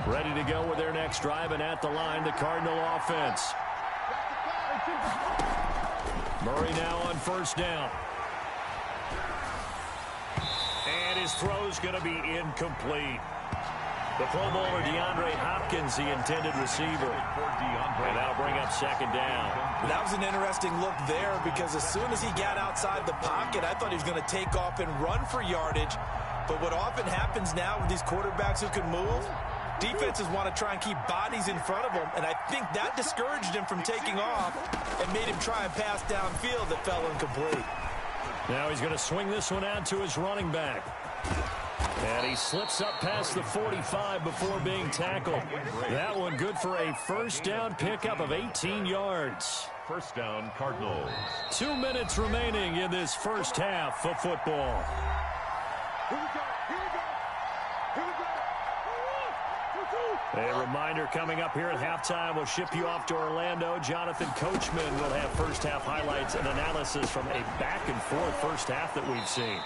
Ready to go with their next drive, and at the line, the Cardinal offense. Murray now on first down. And his throw's going to be incomplete. The Pro Bowler DeAndre Hopkins, the intended receiver. And that'll bring up second down. That was an interesting look there because as soon as he got outside the pocket, I thought he was going to take off and run for yardage. But what often happens now with these quarterbacks who can move, defenses want to try and keep bodies in front of them, and I think that discouraged him from taking off and made him try and pass downfield that fell incomplete. Now he's going to swing this one out to his running back. And he slips up past the 45 before being tackled. That one good for a first down pickup of 18 yards. First down, Cardinals. 2 minutes remaining in this first half of football. A reminder coming up here at halftime. We'll ship you off to Orlando. Jonathan Coachman will have first half highlights and analysis from a back-and-forth first half that we've seen.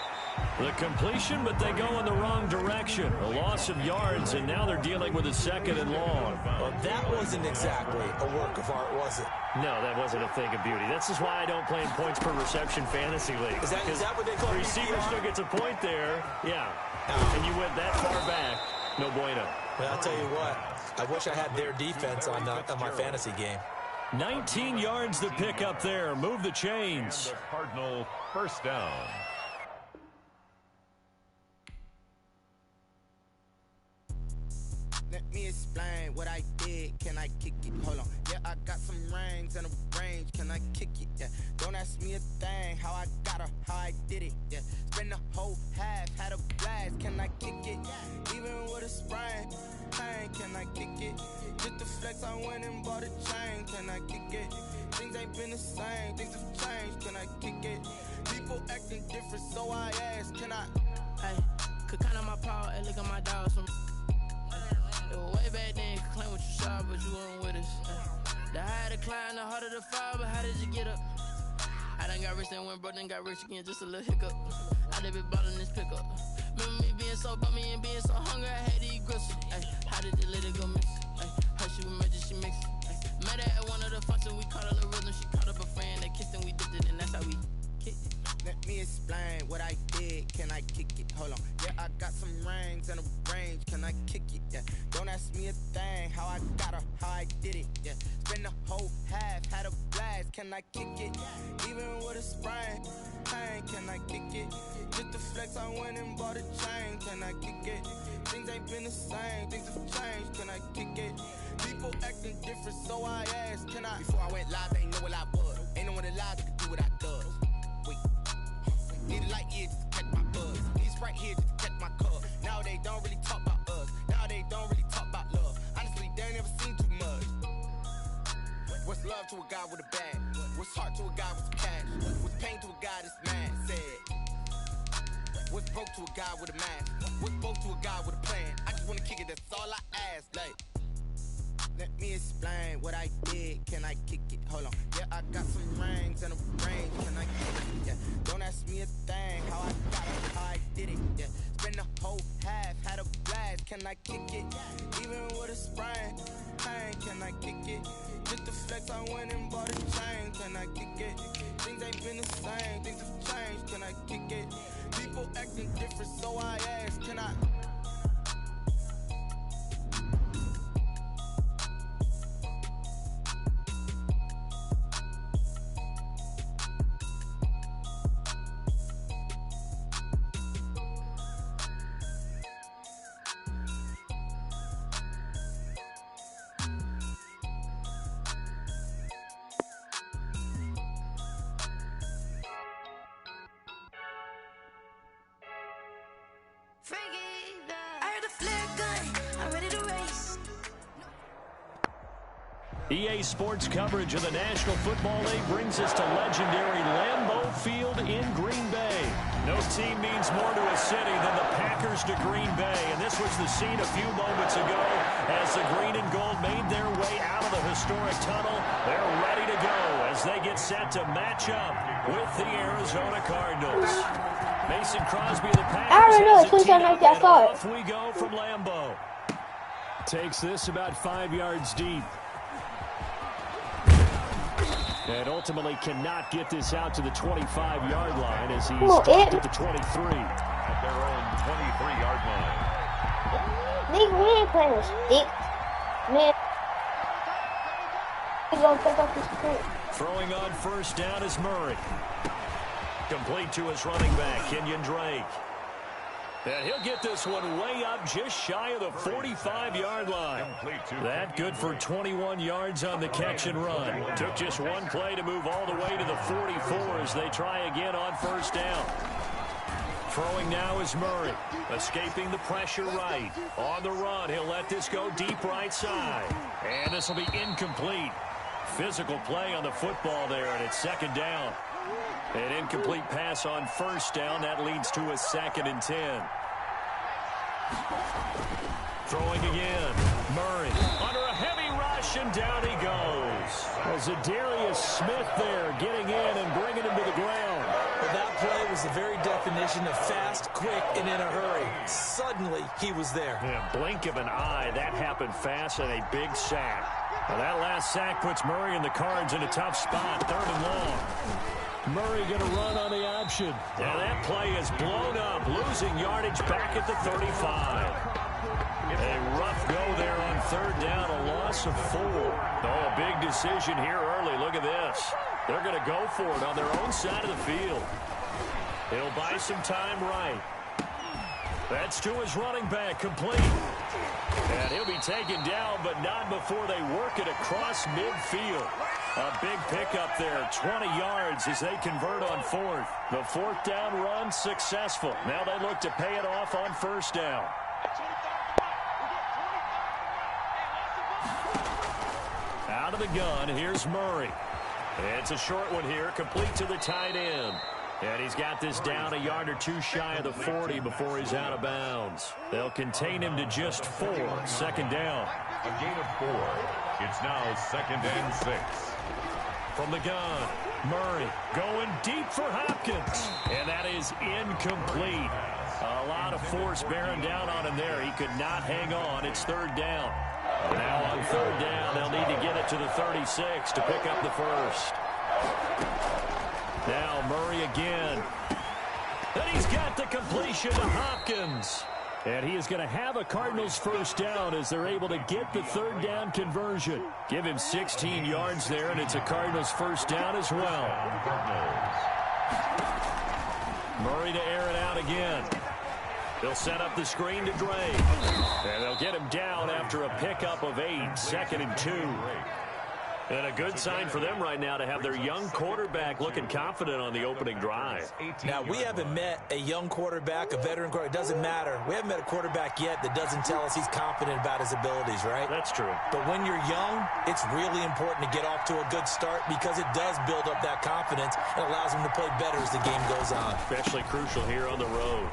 The completion, but they go in the wrong direction. A loss of yards, and now they're dealing with a second and long. Well, that wasn't exactly a work of art, was it? No, that wasn't a thing of beauty. This is why I don't play in points per reception fantasy league. Is that what they call receiver still gets a point there. Yeah. And you went that far back. No bueno. Well, I'll tell you what. I wish I had their defense on my fantasy game. 19 yards to pick up there. Move the chains. The Cardinal first down. Let me explain what I did. Can I kick it? Hold on. Yeah, I got some rings and a range. Can I kick it? Yeah. Don't ask me a thing. How I got her, how I did it. Yeah. Spend the whole half, had a blast. Can I kick it? Even with a sprain. Pain, can I kick it? Just the flex, I went and bought a chain. Can I kick it? Things ain't been the same. Things have changed. Can I kick it? People acting different, so I ask. Can I? Hey, could count on my power and look at my dogs from. It was way back then, you could claim what you saw, but you weren't with us. The higher the climb, the harder the fall, but how did you get up? I done got rich, then went broke, then got rich again, just a little hiccup. I done been ballin' this pickup. Remember me being so bummy and being so hungry, I had to eat gristle. Ay, how did the lady go miss? Her she was magic, she mixed. Met her at one of the functions, we caught a little rhythm. She caught up a friend, they kissed and we dipped it, and that's how we kicked it. Let me explain what I did. Can I kick it? Hold on. Yeah, I got some rings and a range. Can I kick it? Yeah. Don't ask me a thing. How I got her, how I did it. Yeah. Spend the whole half, had a blast. Can I kick it? Even with a sprain. Pain, can I kick it? Just the flex, I went and bought a chain. Can I kick it? Things ain't been the same. Things have changed. Can I kick it? People acting different, so I asked. Can I? Before I went live, they ain't know what I was. Ain't no one alive that could do what I does. Need a light year just to catch my buzz. These right here just to catch my cub. Now they don't really talk about us. Now they don't really talk about love. Honestly, they ain't never seen too much. What's love to a guy with a bag? What's heart to a guy with some cash? What's pain to a guy that's mad? Said. What's broke to a guy with a mask? What's broke to a guy with a plan? I just wanna kick it, that's all I ask. Like, let me explain what I did. Can I kick it? Hold on. Yeah, I got some rings and a range. Can I kick it? Yeah. Don't ask me a thing. How I got it, how I did it. Yeah. Spend the whole half, had a blast. Can I kick it? Even with a sprain. Pain, can I kick it? Just the flex, I went and bought a chain. Can I kick it? Things ain't been the same. Things have changed. Can I kick it? People acting different, so I ask. Can I? EA Sports coverage of the National Football League brings us to legendary Lambeau Field in Green Bay. No team means more to a city than the Packers to Green Bay, and this was the scene a few moments ago as the green and gold made their way out of the historic tunnel. They're ready to go as they get set to match up with the Arizona Cardinals. Mason Crosby of the Packers has it teed up, and off we go from Lambeau. Takes this about 5 yards deep. And ultimately cannot get this out to the 25-yard line as he's stopped at the 23. At their own 23-yard line. Nigga, we ain't playing with sticks. Man. He's gonna pick up his stick. Throwing on first down is Murray. Complete to his running back, Kenyon Drake. And he'll get this one way up just shy of the 45-yard line. That good for 21 yards on the catch and run. Took just one play to move all the way to the 44 as they try again on first down. Throwing now is Murray. Escaping the pressure right. On the run, he'll let this go deep right side. And this will be incomplete. Physical play on the football there, and it's second down. An incomplete pass on first down. That leads to a 2nd and 10. Throwing again. Murray under a heavy rush, and down he goes. Zadarius Smith there getting in and bringing him to the ground. Well, that play was the very definition of fast, quick, and in a hurry. Suddenly, he was there. Yeah, blink of an eye. That happened fast, and a big sack. Well, that last sack puts Murray and the Cards in a tough spot. 3rd and long. Murray going to run on the option. Now that play is blown up, losing yardage back at the 35. A rough go there on 3rd down, a loss of 4. Oh, a big decision here early. Look at this. They're going to go for it on their own side of the field. He'll buy some time right. That's to his running back, complete. And he'll be taken down, but not before they work it across midfield. A big pickup there, 20 yards as they convert on 4th. The 4th down run successful. Now they look to pay it off on first down. Out of the gun, here's Murray. It's a short one here, complete to the tight end. And he's got this down a yard or 2 shy of the 40 before he's out of bounds. They'll contain him to just 4. 2nd down. A gain of 4. It's now 2nd and 6. From the gun, Murray going deep for Hopkins. And that is incomplete. A lot of force bearing down on him there. He could not hang on. It's 3rd down. Now on 3rd down, they'll need to get it to the 36 to pick up the first. Now Murray again. And he's got the completion to Hopkins. And he is going to have a Cardinals first down as they're able to get the 3rd down conversion. Give him 16 yards there, and it's a Cardinals first down as well. Murray to air it out again. They'll set up the screen to Drake. And they'll get him down after a pickup of 8. 2nd and 2. And a good sign for them right now to have their young quarterback looking confident on the opening drive. Now, we haven't met a young quarterback, a veteran quarterback. It doesn't matter. We haven't met a quarterback yet that doesn't tell us he's confident about his abilities, right? That's true. But when you're young, it's really important to get off to a good start because it does build up that confidence and allows him to play better as the game goes on. Especially crucial here on the road.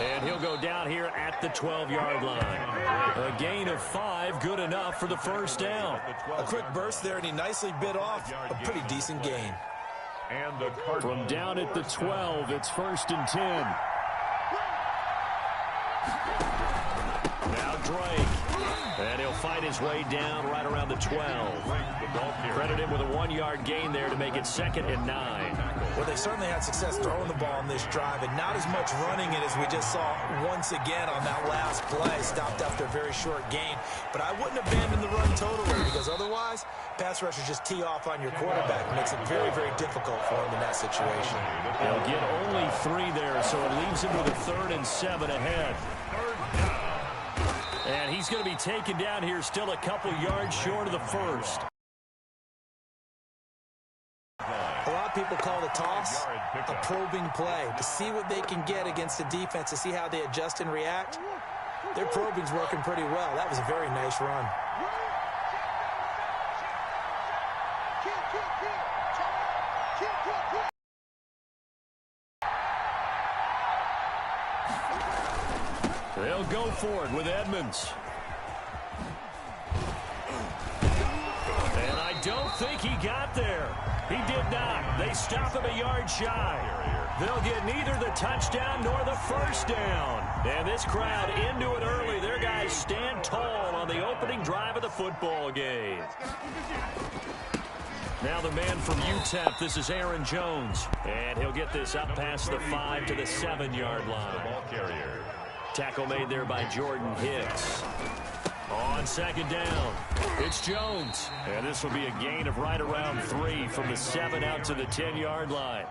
And he'll go down here at the 12-yard line. A gain of 5, good enough for the first down. A quick burst there, and he nicely bit off a pretty decent gain. And the From down at the 12, it's 1st and 10. Now Drake. And he'll fight his way down right around the 12. Credit him with a 1-yard gain there to make it 2nd and 9. Well, they certainly had success throwing the ball on this drive, and not as much running it as we just saw once again on that last play. Stopped after a very short gain. But I wouldn't abandon the run totally because otherwise, pass rushers just tee off on your quarterback. It makes it very, very difficult for him in that situation. They'll get only 3 there, so it leaves him with a 3rd and 7 ahead. And he's going to be taken down here still a couple yards short of the first. A lot of people call the toss a probing play to see what they can get against the defense, to see how they adjust and react. Their probing's working pretty well. That was a very nice run. They'll go for it with Edmonds. And I don't think he got there. He did not. They stop him a yard shy. They'll get neither the touchdown nor the first down. And this crowd into it early. Their guys stand tall on the opening drive of the football game. Now the man from UTEP, this is Aaron Jones. And he'll get this up past the 5 to the 7-yard line. Ball carrier. Tackle made there by Jordan Hicks. On second down, it's Jones. And this will be a gain of right around 3 from the 7 out to the 10-yard line.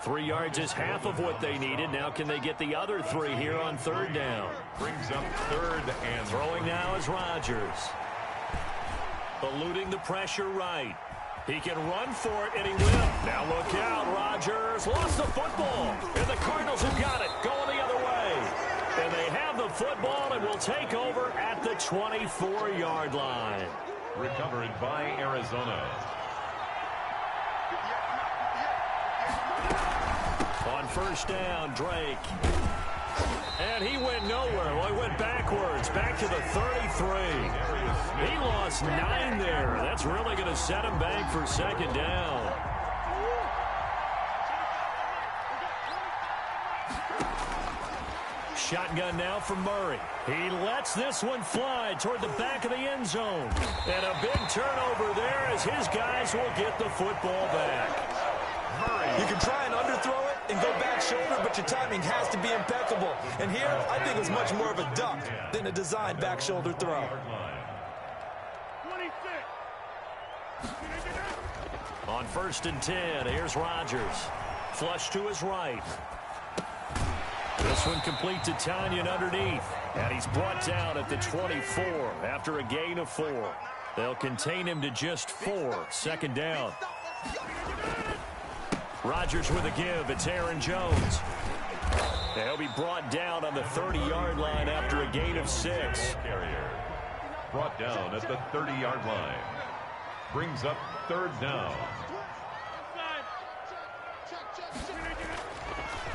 3 yards is half of what they needed. Now can they get the other 3 here on third down? Brings up third and throwing now is Rodgers. Eluding the pressure right. He can run for it, and he will. Now look out, Rodgers lost the football. And the Cardinals have got it, going the other way. And they have the football and will take over at the 24-yard line. recovered by Arizona. On first down, Drake. And he went nowhere. Well, he went backwards, back to the 33. He lost 9 there. That's really going to set him back for second down. Shotgun now from Murray. He lets this one fly toward the back of the end zone. And a big turnover there as his guys will get the football back. You can try and underthrow it and go back shoulder, but your timing has to be impeccable. And here, I think it was much more of a duck than a designed back shoulder throw. On first and 10, here's Rodgers. Flush to his right. This one complete to Tanyan underneath. And he's brought down at the 24 after a gain of 4. They'll contain him to just 4. Second down. Rodgers with a give. It's Aaron Jones. And he'll be brought down on the 30-yard line after a gain of 6. Carrier brought down at the 30-yard line. Brings up third down.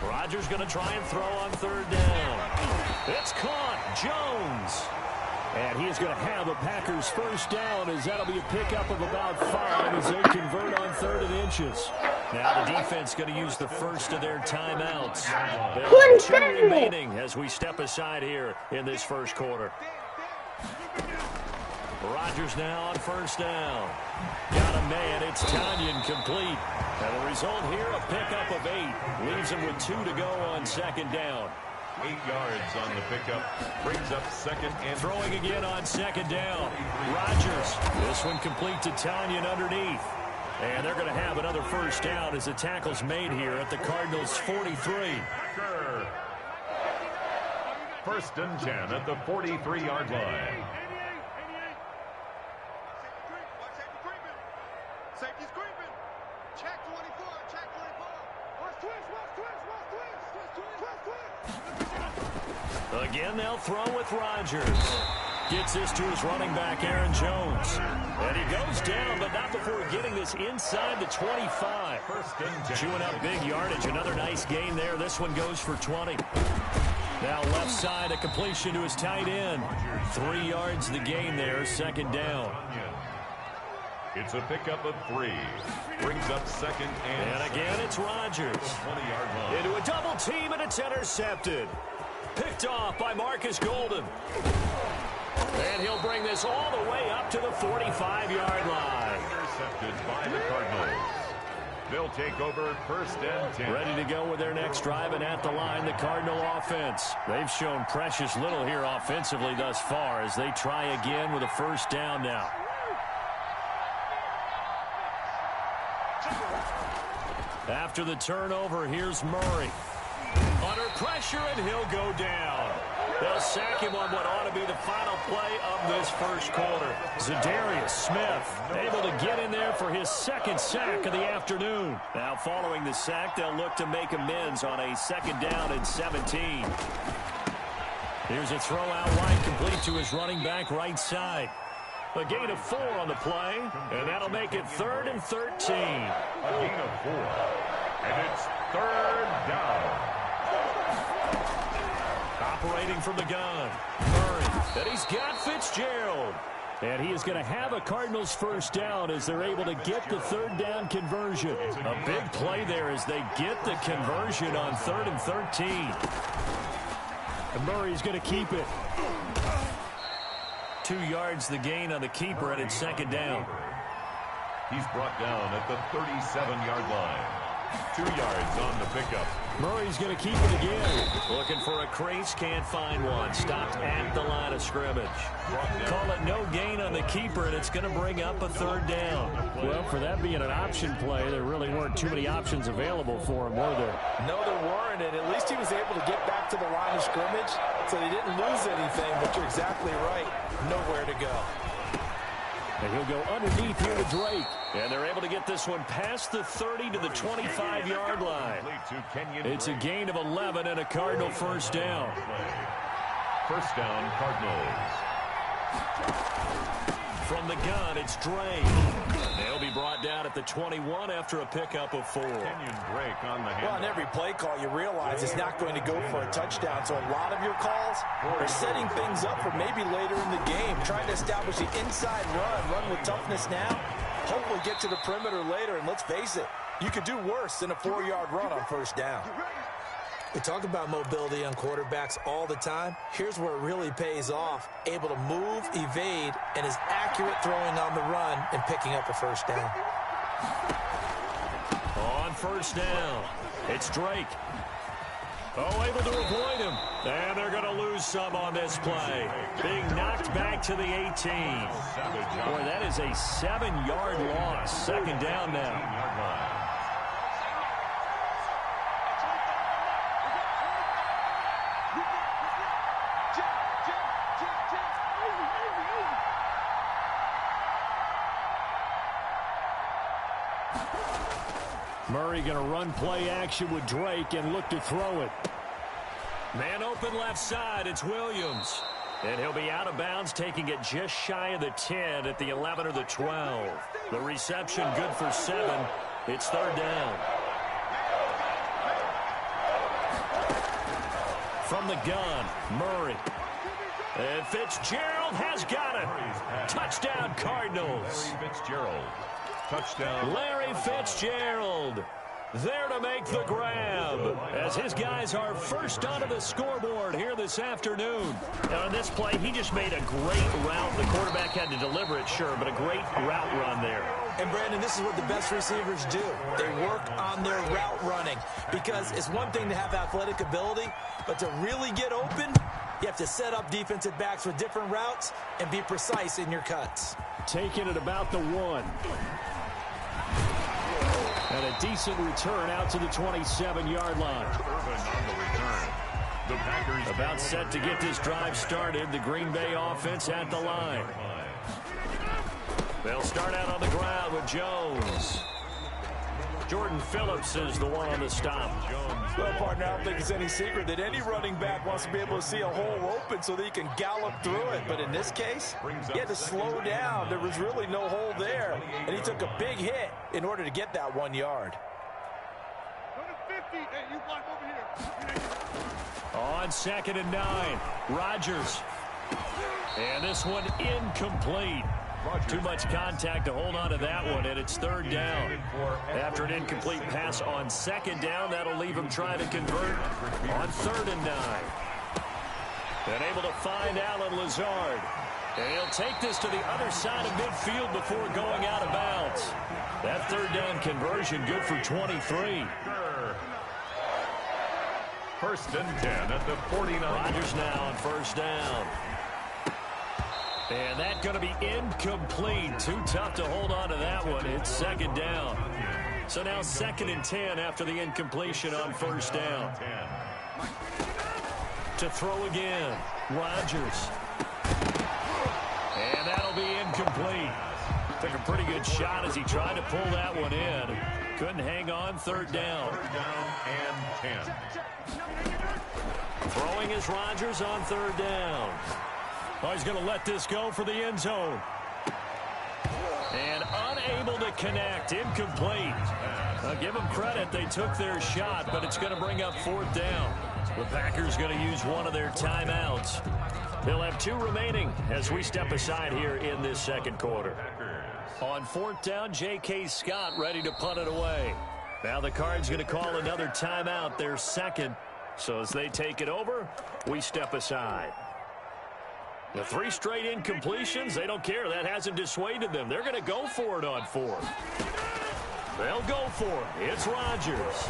Rodgers going to try and throw on third down. It's caught. Jones. And he is going to have a Packers first down as that'll be a pickup of about 5 as they convert on 3rd and inches. Now the defense going to use the first of their timeouts. 2 remaining as we step aside here in this first quarter. Rodgers now on first down. Got a man. It's Tanyan complete. And the result here, a pickup of 8. Leaves him with 2 to go on second down. 8 yards on the pickup. Brings up second and throwing again on second down. Rodgers. This one complete to Tanyan underneath. And they're going to have another first down as the tackle's made here at the Cardinals' 43. First and 10 at the 43-yard line. Safety's creeping. Check 24. Check 24. Watch twist. Again, they'll throw with Rodgers. Gets this to his running back, Aaron Jones. And he goes down, but not before getting this inside the 25. Chewing up big yardage. Another nice gain there. This one goes for 20. Now left side, a completion to his tight end. 3 yards the gain there, second down. It's a pickup of 3. Brings up second and again, it's Rodgers. 20-yard line. Into a double team, and it's intercepted. Picked off by Marcus Golden. And he'll bring this all the way up to the 45-yard line. Intercepted by the Cardinals. They'll take over first and 10. Ready to go with their next drive, and at the line, the Cardinal offense. They've shown precious little here offensively thus far as they try again with a first down now. After the turnover, here's Murray. Under pressure, and he'll go down. They'll sack him on what ought to be the final play of this first quarter. Zadarius Smith able to get in there for his second sack of the afternoon. Now following the sack, they'll look to make amends on a second down and 17. Here's a throw out wide, complete to his running back right side. A gain of 4 on the play, and that'll make it 3rd and 13. A gain of 4, and it's third down. Operating from the gun, Murray, and he's got Fitzgerald. And he is going to have a Cardinals first down as they're able to get the third down conversion. A big play there as they get the conversion on 3rd and 13. And Murray's going to keep it. 2 yards the gain on the keeper, and it's second down. He's brought down at the 37-yard line. 2 yards on the pickup. Murray's going to keep it again. Looking for a crease, can't find one. Stopped at the line of scrimmage. Call it no gain on the keeper, and it's going to bring up a third down. Well, for that being an option play, there really weren't too many options available for him, were there? No, there weren't, and at least he was able to get back to the line of scrimmage, so he didn't lose anything, but you're exactly right. Nowhere to go. And he'll go underneath here to Drake. And they're able to get this one past the 30 to the 25-yard line. It's a gain of 11 and a Cardinal first down. First down, Cardinals. From the gun, it's Drake. They'll be brought down at the 21 after a pickup of 4. Well, on every play call, you realize it's not going to go for a touchdown. So a lot of your calls are setting things up for maybe later in the game, trying to establish the inside run with toughness now, hopefully get to the perimeter later. And let's face it, you could do worse than a 4-yard run on first down. We talk about mobility on quarterbacks all the time. Here's where it really pays off. Able to move, evade, and is accurate throwing on the run and picking up a first down. On first down, it's Drake. Oh, able to avoid him. And they're going to lose some on this play. Being knocked back to the 18. Boy, that is a 7-yard loss. Second down now. Murray going to run play action with Drake and look to throw it. Man open left side, it's Williams. And he'll be out of bounds, taking it just shy of the 10 at the 11 or the 12. The reception good for 7. It's third down. From the gun, Murray. And Fitzgerald has got it. Touchdown, Cardinals. Larry Fitzgerald. Touchdown. Larry Fitzgerald there to make the grab as his guys are first onto the scoreboard here this afternoon. Now on this play, he just made a great route. The quarterback had to deliver it, sure, but a great route run there. And, Brandon, this is what the best receivers do. They work on their route running because it's one thing to have athletic ability, but to really get open, you have to set up defensive backs with different routes and be precise in your cuts. Taking it about the 1. And a decent return out to the 27-yard line. About set to get this drive started. The Green Bay offense at the line. They'll start out on the ground with Jones. Jordan Phillips is the one on the stop. Well, partner, I don't think it's any secret that any running back wants to be able to see a hole open so that he can gallop through it. But in this case, he had to slow down. There was really no hole there, and he took a big hit in order to get that 1 yard. Go to 50. Hey, you block over here. On 2nd and 9, Rodgers. And this one incomplete. Too much contact to hold on to that one, and it's third down. After an incomplete pass on 2nd down, that'll leave him trying to convert on 3rd and 9. And able to find Alan Lazard. And he'll take this to the other side of midfield before going out of bounds. That third down conversion good for 23. First and 10 at the 49. Rodgers now on first down. And that's going to be incomplete. Too tough to hold on to that one. It's 2nd down. So now 2nd and 10 after the incompletion on first down. To throw again, Rodgers. And that'll be incomplete. Took a pretty good shot as he tried to pull that one in. Couldn't hang on, third down. Third down and 10. Throwing is Rodgers on third down. Oh, he's going to let this go for the end zone. And unable to connect. Incomplete. I'll give them credit. They took their shot, but it's going to bring up 4th down. The Packers going to use one of their timeouts. They'll have 2 remaining as we step aside here in this second quarter. On 4th down, J.K. Scott ready to punt it away. Now the Cards going to call another timeout, their second. So as they take it over, we step aside. The 3 straight incompletions, they don't care. That hasn't dissuaded them. They're going to go for it on 4th. They'll go for it. It's Rodgers.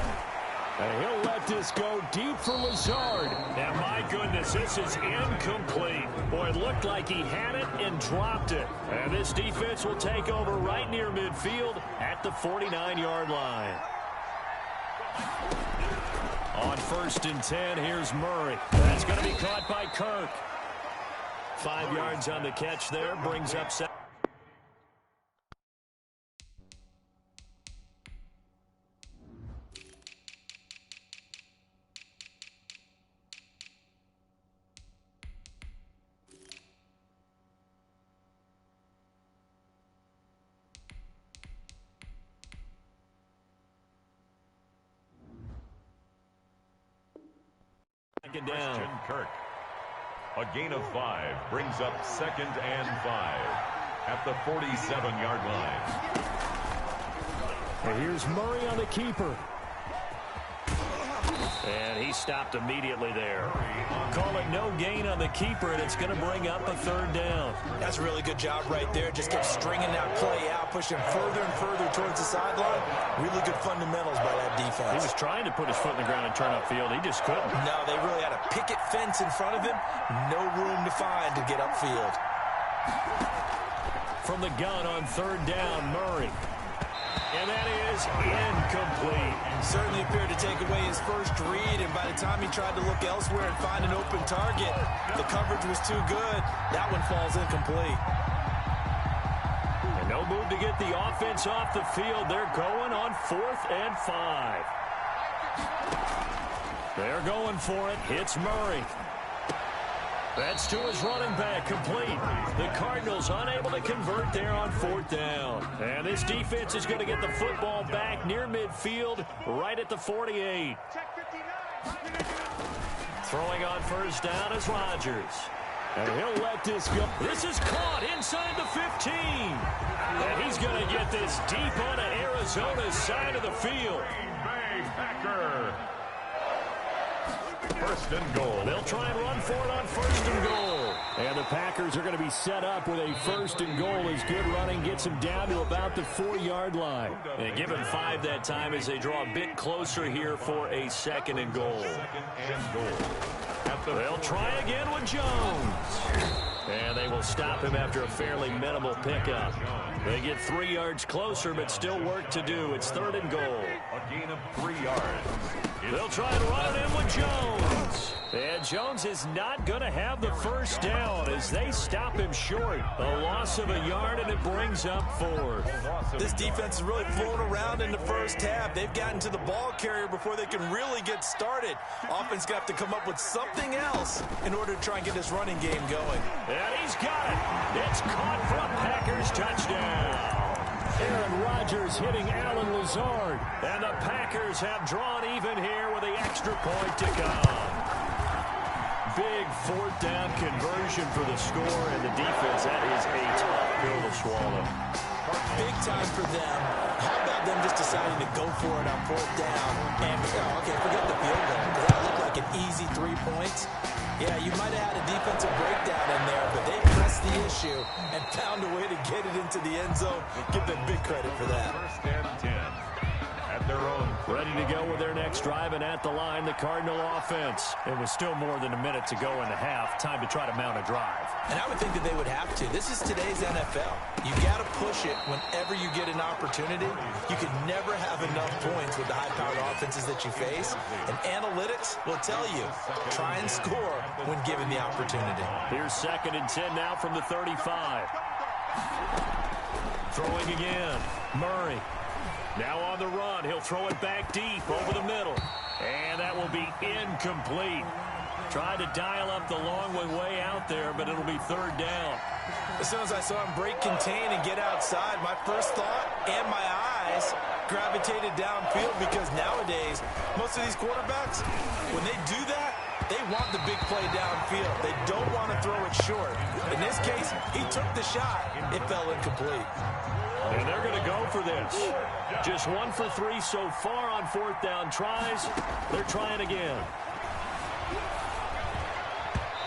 And he'll let this go deep for Lazard. And my goodness, this is incomplete. Boy, it looked like he had it and dropped it. And this defense will take over right near midfield at the 49-yard line. On 1st and 10, here's Murray. That's going to be caught by Kirk. 5 yards on the catch there, brings up 7. Down. Kirk. A gain of 5 brings up 2nd and 5 at the 47-yard line. And here's Murray on the keeper. And he stopped immediately there. Call it no gain on the keeper, and it's going to bring up a 3rd down. That's a really good job right there. Just kept stringing that play out, pushing further and further towards the sideline. Really good fundamentals by that defense. He was trying to put his foot in the ground and turn upfield. He just couldn't. No, they really had a picket fence in front of him. No room to find to get upfield. From the gun on 3rd down, Murray. And that is incomplete. Certainly appeared to take away his first read, and by the time he tried to look elsewhere and find an open target, the coverage was too good. That one falls incomplete. And no move to get the offense off the field. They're going on 4th and 5. They're going for it. It's Murray. That's to his running back, complete. The Cardinals unable to convert there on 4th down. And this defense is going to get the football back near midfield, right at the 48. Throwing on 1st down is Rodgers. And he'll let this go. This is caught inside the 15. And he's going to get this deep onto Arizona's side of the field. Green Bay Packer. 1st and goal. They'll try and run for it on 1st and goal. And the Packers are going to be set up with a 1st and goal as good running gets them down to about the 4-yard line. And give him 5 that time as they draw a bit closer here for a 2nd and goal. 2nd and goal. They'll try again with Jones. And they will stop him after a fairly minimal pickup. They get 3 yards closer, but still work to do. It's 3rd and goal. A gain of 3 yards. They'll try and run it in with Jones. And Jones is not going to have the 1st down as they stop him short. A loss of a yard, and it brings up 4th. This defense is really flown around in the first half. They've gotten to the ball carrier before they can really get started. Offense got to come up with something else in order to try and get this running game going. And he's got it. It's caught for a Packers touchdown. Aaron Rodgers hitting Alan Lazard. And the Packers have drawn even here with the extra point to come. Big 4th down conversion for the score, and the defense, that is a tough pill to swallow. Big time for them. How about them just deciding to go for it on 4th down? And, okay, forget the field goal, because that looked like an easy 3 points. Yeah, you might have had a defensive breakdown in there, but they pressed the issue and found a way to get it into the end zone. Give them big credit for that. 1st and 10 at their own. Ready to go with their next drive, and at the line, the Cardinal offense. It was still more than a minute to go in the half. Time to try to mount a drive. And I would think that they would have to. This is today's NFL. You got to push it whenever you get an opportunity. You can never have enough points with the high-powered offenses that you face. And analytics will tell you, try and score when given the opportunity. Here's 2nd and 10 now from the 35. Throwing again. Murray. Now on the run. He'll throw it back deep over the middle. And that will be incomplete. Tried to dial up the long way out there, but it'll be 3rd down. As soon as I saw him break contain and get outside, my first thought and my eyes gravitated downfield, because nowadays, most of these quarterbacks, when they do that, they want the big play downfield. They don't want to throw it short. In this case, he took the shot. It fell incomplete. And they're going to go for this. Just 1 for 3 so far on 4th down tries. They're trying again.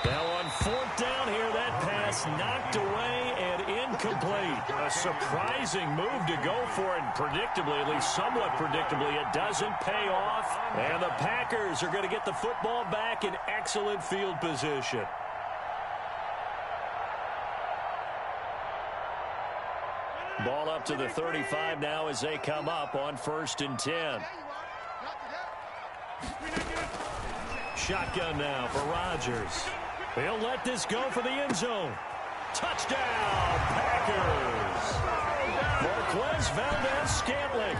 Now on 4th down here, that It's knocked away and incomplete. A surprising move to go for it. Predictably, at least somewhat predictably, it doesn't pay off. And the Packers are going to get the football back in excellent field position. Ball up to the 35 now as they come up on 1st and 10. Shotgun now for Rodgers. He'll let this go for the end zone. Touchdown, Packers. Marquez Valdez-Scantling,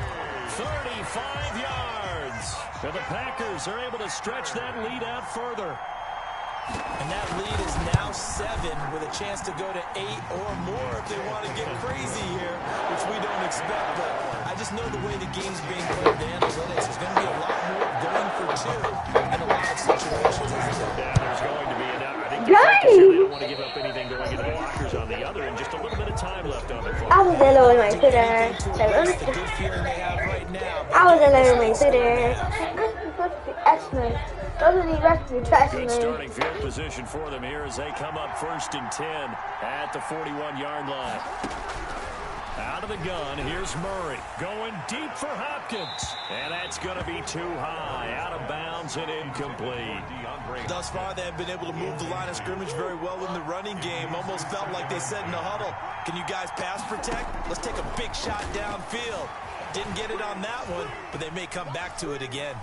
35 yards. And the Packers are able to stretch that lead out further. And that lead is now 7 with a chance to go to 8 or more if they want to get crazy here, which we don't expect. But I just know the way the game's being played, the analytics, there's going to be a lot more going for 2 in a lot of situations, isn't there? Yeah, there's going to be enough. I think the coaches here, they don't want to give up anything going into the lockers on the other, and just a little bit of time left on the clock. I was alone in my Twitter. That's the good feeling they have right now. I was alone in my Twitter. Good starting field position for them here as they come up 1st and 10 at the 41-yard line. Out of the gun, here's Murray going deep for Hopkins. And that's going to be too high, out of bounds and incomplete. Thus far, they have been able to move the line of scrimmage very well in the running game. Almost felt like they said in the huddle, can you guys pass protect? Let's take a big shot downfield. Didn't get it on that one, but they may come back to it again.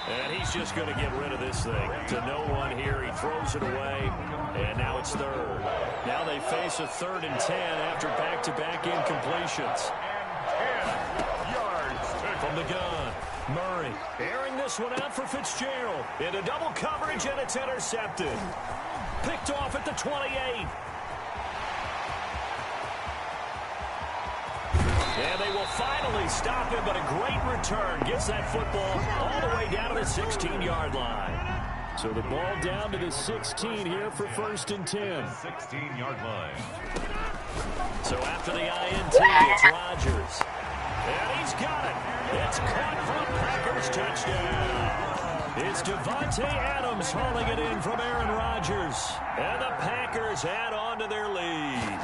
And he's just going to get rid of this thing. To no one here. He throws it away. And now it's 3rd. Now they face a 3rd and 10 after back-to-back incompletions. 10 yards from the gun. Murray airing this one out for Fitzgerald. Into double coverage, and it's intercepted. Picked off at the 28. And they will finally stop him, but a great return. Gets that football all the way down to the 16-yard line. So the ball down to the 16 here for 1st and 10. 16-yard line. So after the INT, it's Rodgers. And he's got it. It's caught for a Packers touchdown. It's Devontae Adams hauling it in from Aaron Rodgers. And the Packers add on to their lead.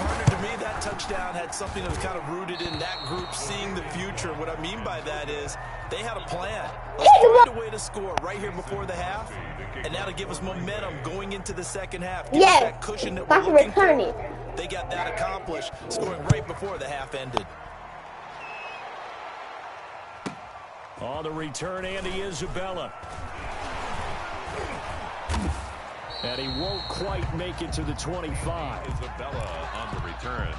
Partner, to me, that touchdown had something that was kind of rooted in that group seeing the future. What I mean by that is they had a plan. Let's find a way to score right here before the half, and that'll give us momentum going into the second half. Give us that cushion that we're looking for. They got that accomplished, scoring right before the half ended. On the return, Andy Isabella. And he won't quite make it to the 25. Isabella on the return.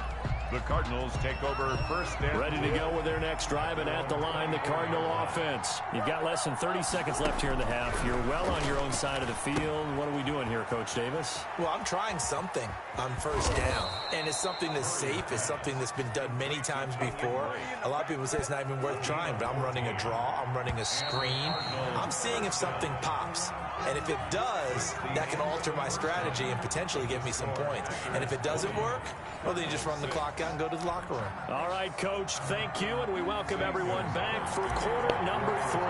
The Cardinals take over 1st and ready to go with their next drive, and at the line, the Cardinal offense. You've got less than 30 seconds left here in the half. You're well on your own side of the field. What are we doing here, Coach Davis? Well, I'm trying something on 1st down, and it's something that's safe. It's something that's been done many times before. A lot of people say it's not even worth trying, but I'm running a draw. I'm running a screen. I'm seeing if something pops. And if it does, that can alter my strategy and potentially get me some points. And if it doesn't work, well, then you just run the clock out and go to the locker room. All right, Coach, thank you, and we welcome everyone back for quarter number 3.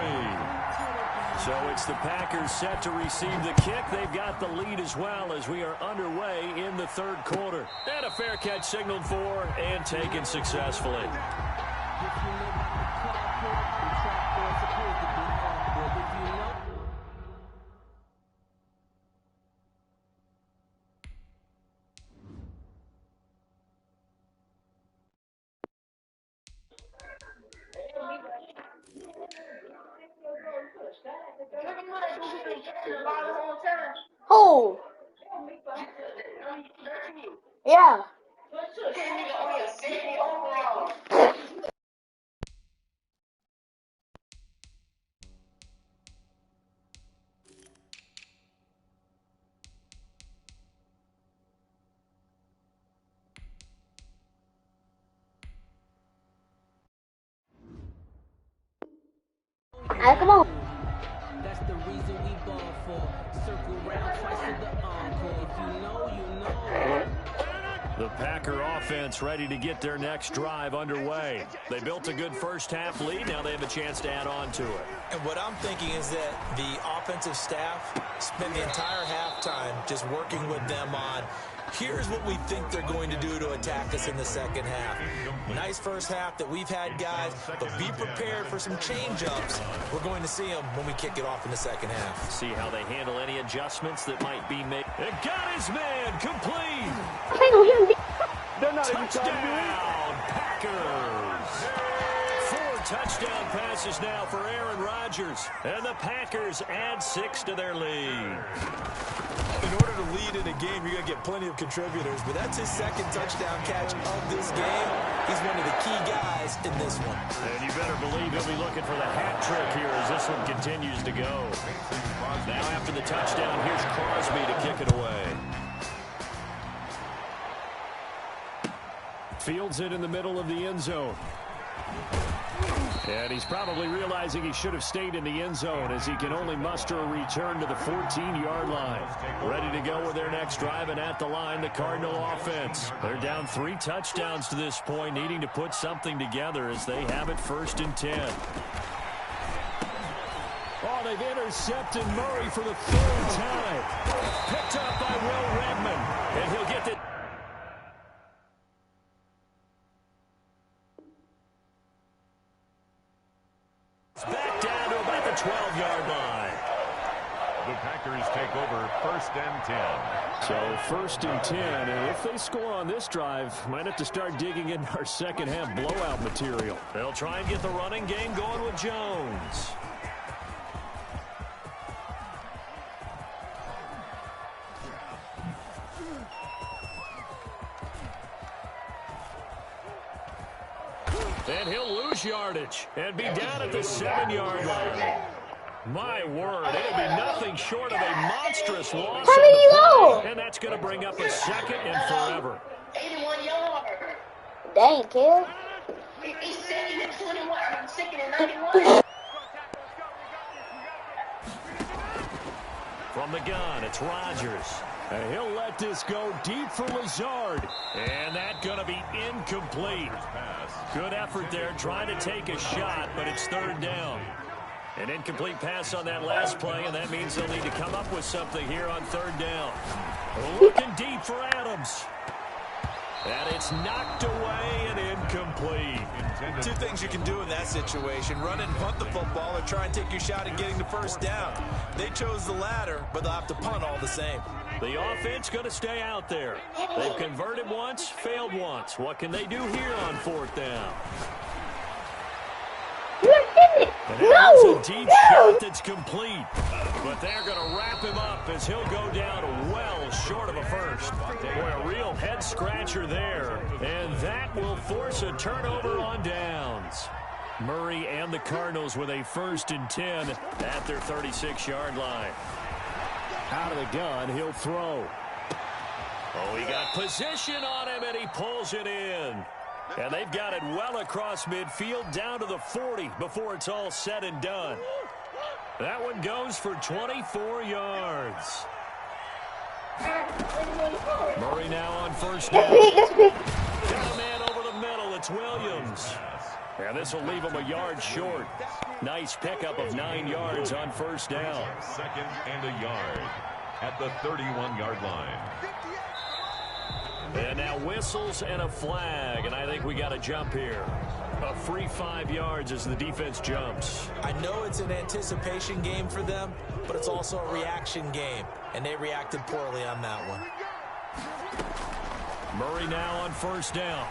So it's the Packers set to receive the kick. They've got the lead as well as we are underway in the 3rd quarter. And a fair catch signaled for and taken successfully. Oh. Yeah. Come on. That's the reason we ball for. Circle round twice for the encore. If you know, you know. The Packer offense ready to get their next drive underway. They built a good first-half lead. Now they have a chance to add on to it. And what I'm thinking is that the offensive staff spent the entire halftime just working with them on, here's what we think they're going to do to attack us in the second half. Nice first half that we've had, guys, but be prepared for some change-ups. We're going to see them when we kick it off in the second half. See how they handle any adjustments that might be made. It got his man complete. Touchdown, Packers. 4 touchdown passes now for Aaron Rodgers. And the Packers add 6 to their lead. In order to lead in a game, you're going to get plenty of contributors, but that's his second touchdown catch of this game. He's one of the key guys in this one. And you better believe he'll be looking for the hat trick here as this one continues to go. Now after the touchdown, here's Crosby to kick it away. Fields it in the middle of the end zone. And he's probably realizing he should have stayed in the end zone as he can only muster a return to the 14-yard line. Ready to go with their next drive, and at the line, the Cardinal offense. They're down 3 touchdowns to this point, needing to put something together as they have it 1st and 10. Oh, they've intercepted Murray for the 3rd time. Picked up by Will Redmond, and he'll get the... Back down to about the 12-yard line. The Packers take over 1st and 10. So 1st and 10, and if they score on this drive, might have to start digging into our second-half blowout material. They'll try and get the running game going with Jones. And he'll lose yardage and be down at the 7-yard line. My word, it'll be nothing short of a monstrous loss. And that's going to bring up a 2nd and forever. 81 yards. Dang, kid. He's 2nd and 21. 2nd and 91. From the gun, it's Rodgers. And he'll let this go deep for Lazard. And that's going to be incomplete. Good effort there, trying to take a shot, but it's 3rd down. An incomplete pass on that last play, and that means they'll need to come up with something here on 3rd down. Looking deep for Adams. And it's knocked away and incomplete. 2 things you can do in that situation: run and punt the football, or try and take your shot at getting the 1st down. They chose the latter, but they'll have to punt all the same. The offense going to stay out there. They've converted once, failed once. What can they do here on 4th down? No! A deep shot that's complete. But they're going to wrap him up as he'll go down well short of a first. Boy, a real head-scratcher there. And that will force a turnover on downs. Murray and the Cardinals with a 1st and 10 at their 36-yard line. Out of the gun, he'll throw. Oh, he got position on him, and he pulls it in. And they've got it well across midfield down to the 40 before it's all said and done. That one goes for 24 yards. Murray now on 1st down. Got a man over the middle. It's Williams. And this will leave him a yard short. Nice pickup of 9 yards on 1st down. 2nd and a yard at the 31-yard line. And now whistles and a flag, and I think we got a jump here. A free 5 yards as the defense jumps. I know it's an anticipation game for them, but it's also a reaction game, and they reacted poorly on that one. Murray now on 1st down.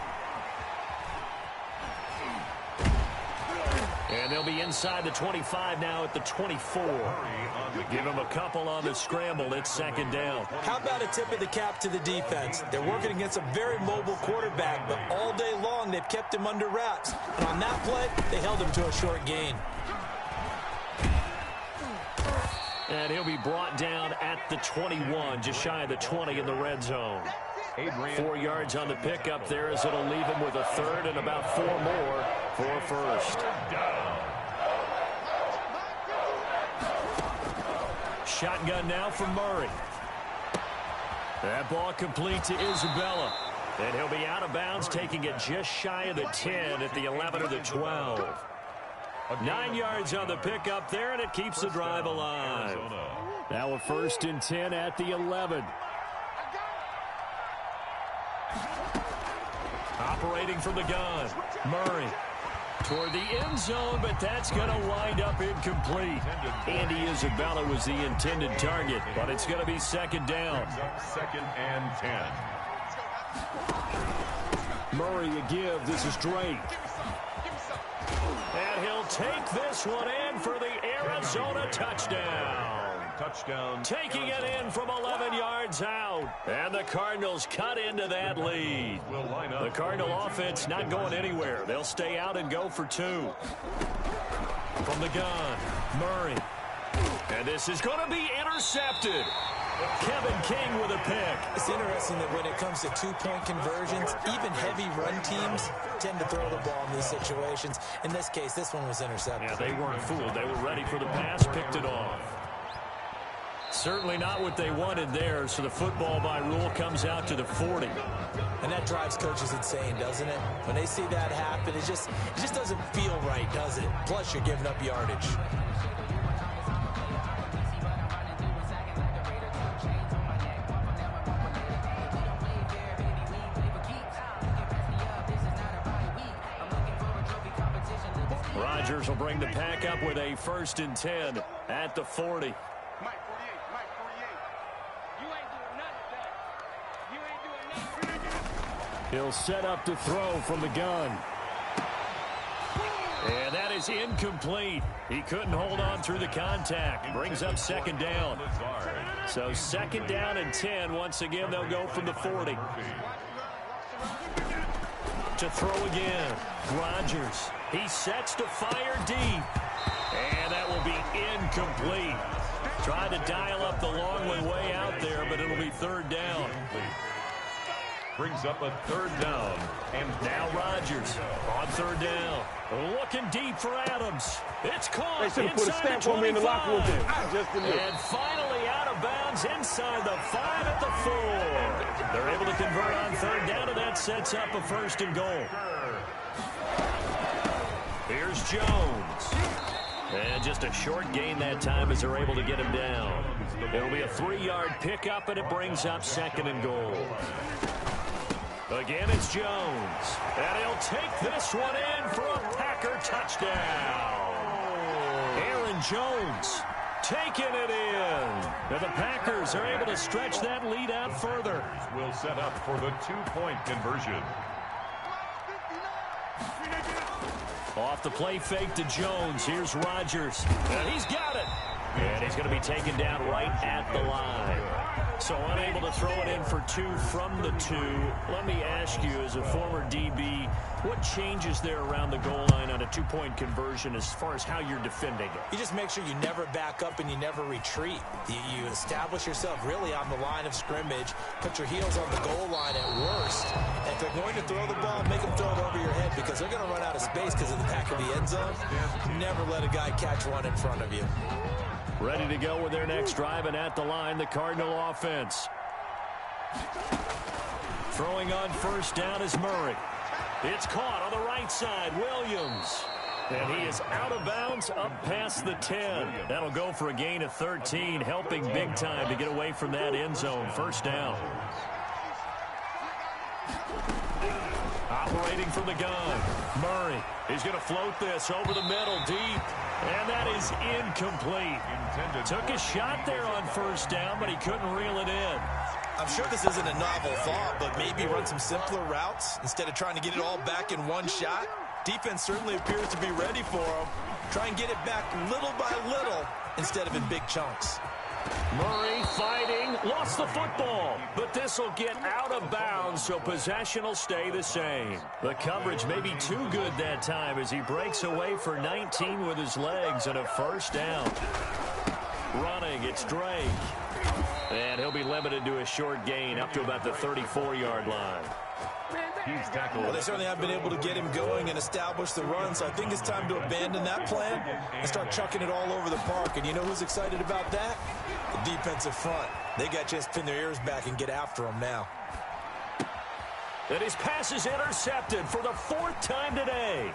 And they'll be inside the 25 now at the 24. Give him a couple on the scramble. It's 2nd down. How about a tip of the cap to the defense? They're working against a very mobile quarterback, but all day long they've kept him under wraps. And on that play, they held him to a short gain. And he'll be brought down at the 21, just shy of the 20 in the red zone. 4 yards on the pickup there as it'll leave him with a 3rd and about 4 more for a 1st. Shotgun now for Murray. That ball complete to Isabella. And he'll be out of bounds, taking it just shy of the 10 at the 11 or the 12. 9 yards on the pickup there, and it keeps the drive alive. Now a 1st and 10 at the 11. Operating from the gun, Murray toward the end zone, but that's going to wind up incomplete. Andy Isabella was the intended target, but it's going to be 2nd down. 2nd and 10. Murray a give. This is Drake. And he'll take this one in for the Arizona touchdown. Taking it in from 11 yards out. And the Cardinals cut into that lead. The Cardinal offense not going anywhere. They'll stay out and go for 2. From the gun, Murray. And this is going to be intercepted. Kevin King with a pick. It's interesting that when it comes to 2-point conversions, even heavy run teams tend to throw the ball in these situations. In this case, this one was intercepted. Yeah, they weren't fooled. They were ready for the pass, picked it off. Certainly not what they wanted there, so the football by rule comes out to the 40. And that drives coaches insane, doesn't it? When they see that happen, it just doesn't feel right, does it? Plus, you're giving up yardage. Rodgers will bring the pack up with a 1st and 10 at the 40. He'll set up to throw from the gun. And that is incomplete. He couldn't hold on through the contact. Brings up 2nd down. So 2nd down and 10. Once again, they'll go from the 40. To throw again. Rodgers. He sets to fire deep. And that will be incomplete. Tried to dial up the long way out there, but it'll be 3rd down. Brings up a 3rd down. And now Rodgers on 3rd down. Looking deep for Adams. It's caught inside the 25. And finally out of bounds inside the 5 at the 4. They're able to convert on 3rd down, and that sets up a 1st and goal. Here's Jones. And just a short gain that time as they're able to get him down. It'll be a 3-yard pickup, and it brings up 2nd and goal. Again, it's Jones. And he'll take this one in for a Packer touchdown. Aaron Jones taking it in. And the Packers are able to stretch that lead out further. Will set up for the 2-point conversion. Off the play fake to Jones. Here's Rodgers. And he's got it. And he's going to be taken down right at the line. So unable to throw it in for 2 from the 2. Let me ask you, as a former DB, what changes there around the goal line on a 2-point conversion as far as how you're defending it? You just make sure you never back up and you never retreat. You establish yourself really on the line of scrimmage, put your heels on the goal line at worst. And if they're going to throw the ball, make them throw it over your head because they're going to run out of space because of the back of the end zone. Never let a guy catch one in front of you. Ready to go with their next drive, and at the line, the Cardinal offense. Throwing on 1st down is Murray. It's caught on the right side, Williams. And he is out of bounds up past the 10. That'll go for a gain of 13, helping big time to get away from that end zone. 1st down. Operating from the gun, Murray. He's going to float this over the middle deep. And that is incomplete. Took a shot there on 1st down, but he couldn't reel it in. I'm sure this isn't a novel thought, but maybe run some simpler routes instead of trying to get it all back in one shot. Defense certainly appears to be ready for him. Try and get it back little by little instead of in big chunks. Murray fighting, lost the football, but this will get out of bounds, so possession will stay the same. The coverage may be too good that time as he breaks away for 19 with his legs and a 1st down. Running, it's Drake. And he'll be limited to a short gain up to about the 34-yard line. He's tackled. Well, they certainly have been able to get him going and establish the run, so I think it's time to abandon that plan and start chucking it all over the park. And you know who's excited about that? The defensive front. They got a chance to pin their ears back and get after him now. And his pass is intercepted for the 4th time today.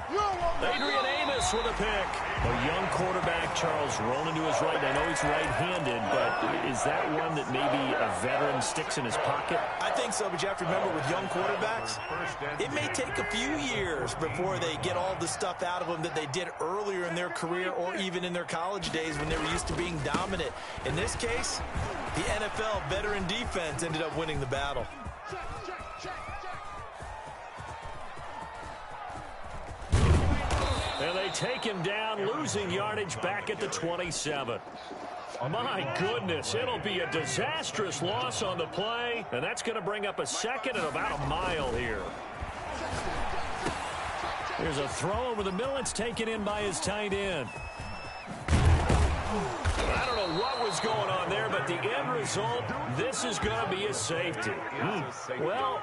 Adrian Amos with a pick. A young quarterback, Charles, rolling to his right. I know he's right-handed, but is that one that maybe a veteran sticks in his pocket? I think so, but you have to remember with young quarterbacks, it may take a few years before they get all the stuff out of them that they did earlier in their career or even in their college days when they were used to being dominant. In this case, the NFL veteran defense ended up winning the battle. And they take him down, losing yardage back at the 27. My goodness, it'll be a disastrous loss on the play, and that's going to bring up a second and about a mile here. Here's a throw over the middle. It's taken in by his tight end. I don't know what was going on there, but the end result, this is going to be a safety. Well,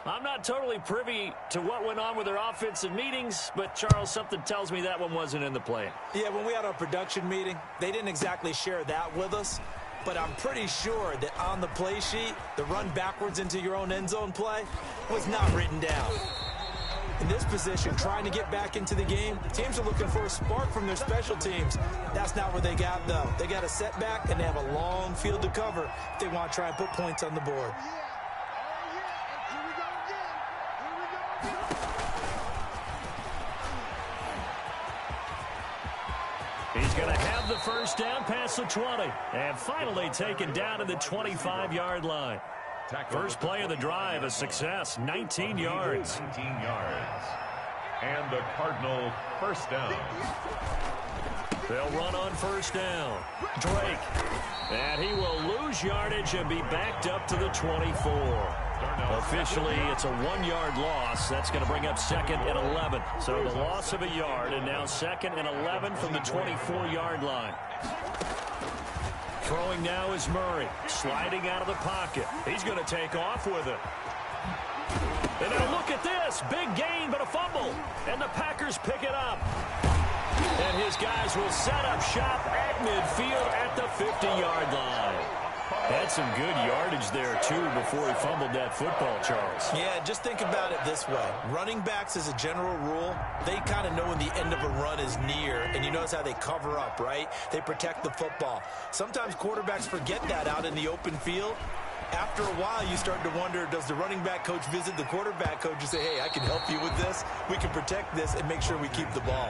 I'm not totally privy to what went on with their offensive meetings, but, Charles, something tells me that one wasn't in the plan. Yeah, when we had our production meeting, they didn't exactly share that with us, but I'm pretty sure that on the play sheet, the run backwards into your own end zone play was not written down. In this position, trying to get back into the game, teams are looking for a spark from their special teams. That's not what they got, though. They got a setback, and they have a long field to cover if they want to try and put points on the board. He's going to have the first down past the 20. And finally taken down to the 25-yard line. First play of the drive, a success, 19 yards. 19 yards. And the Cardinal first down. They'll run on first down. Drake. And he will lose yardage and be backed up to the 24. Officially, it's a 1-yard loss. That's going to bring up 2nd and 11. So the loss of a yard, and now 2nd and 11 from the 24-yard line. Throwing now is Murray, sliding out of the pocket. He's going to take off with it. And now look at this. Big gain, but a fumble. And the Packers pick it up. And his guys will set up shop at midfield at the 50-yard line. Had some good yardage there, too, before he fumbled that football, Charles. Yeah, just think about it this way. Running backs, as a general rule, they kind of know when the end of a run is near, and you notice how they cover up, right? They protect the football. Sometimes quarterbacks forget that out in the open field. After a while, you start to wonder, does the running back coach visit the quarterback coach and say, hey, I can help you with this. We can protect this and make sure we keep the ball.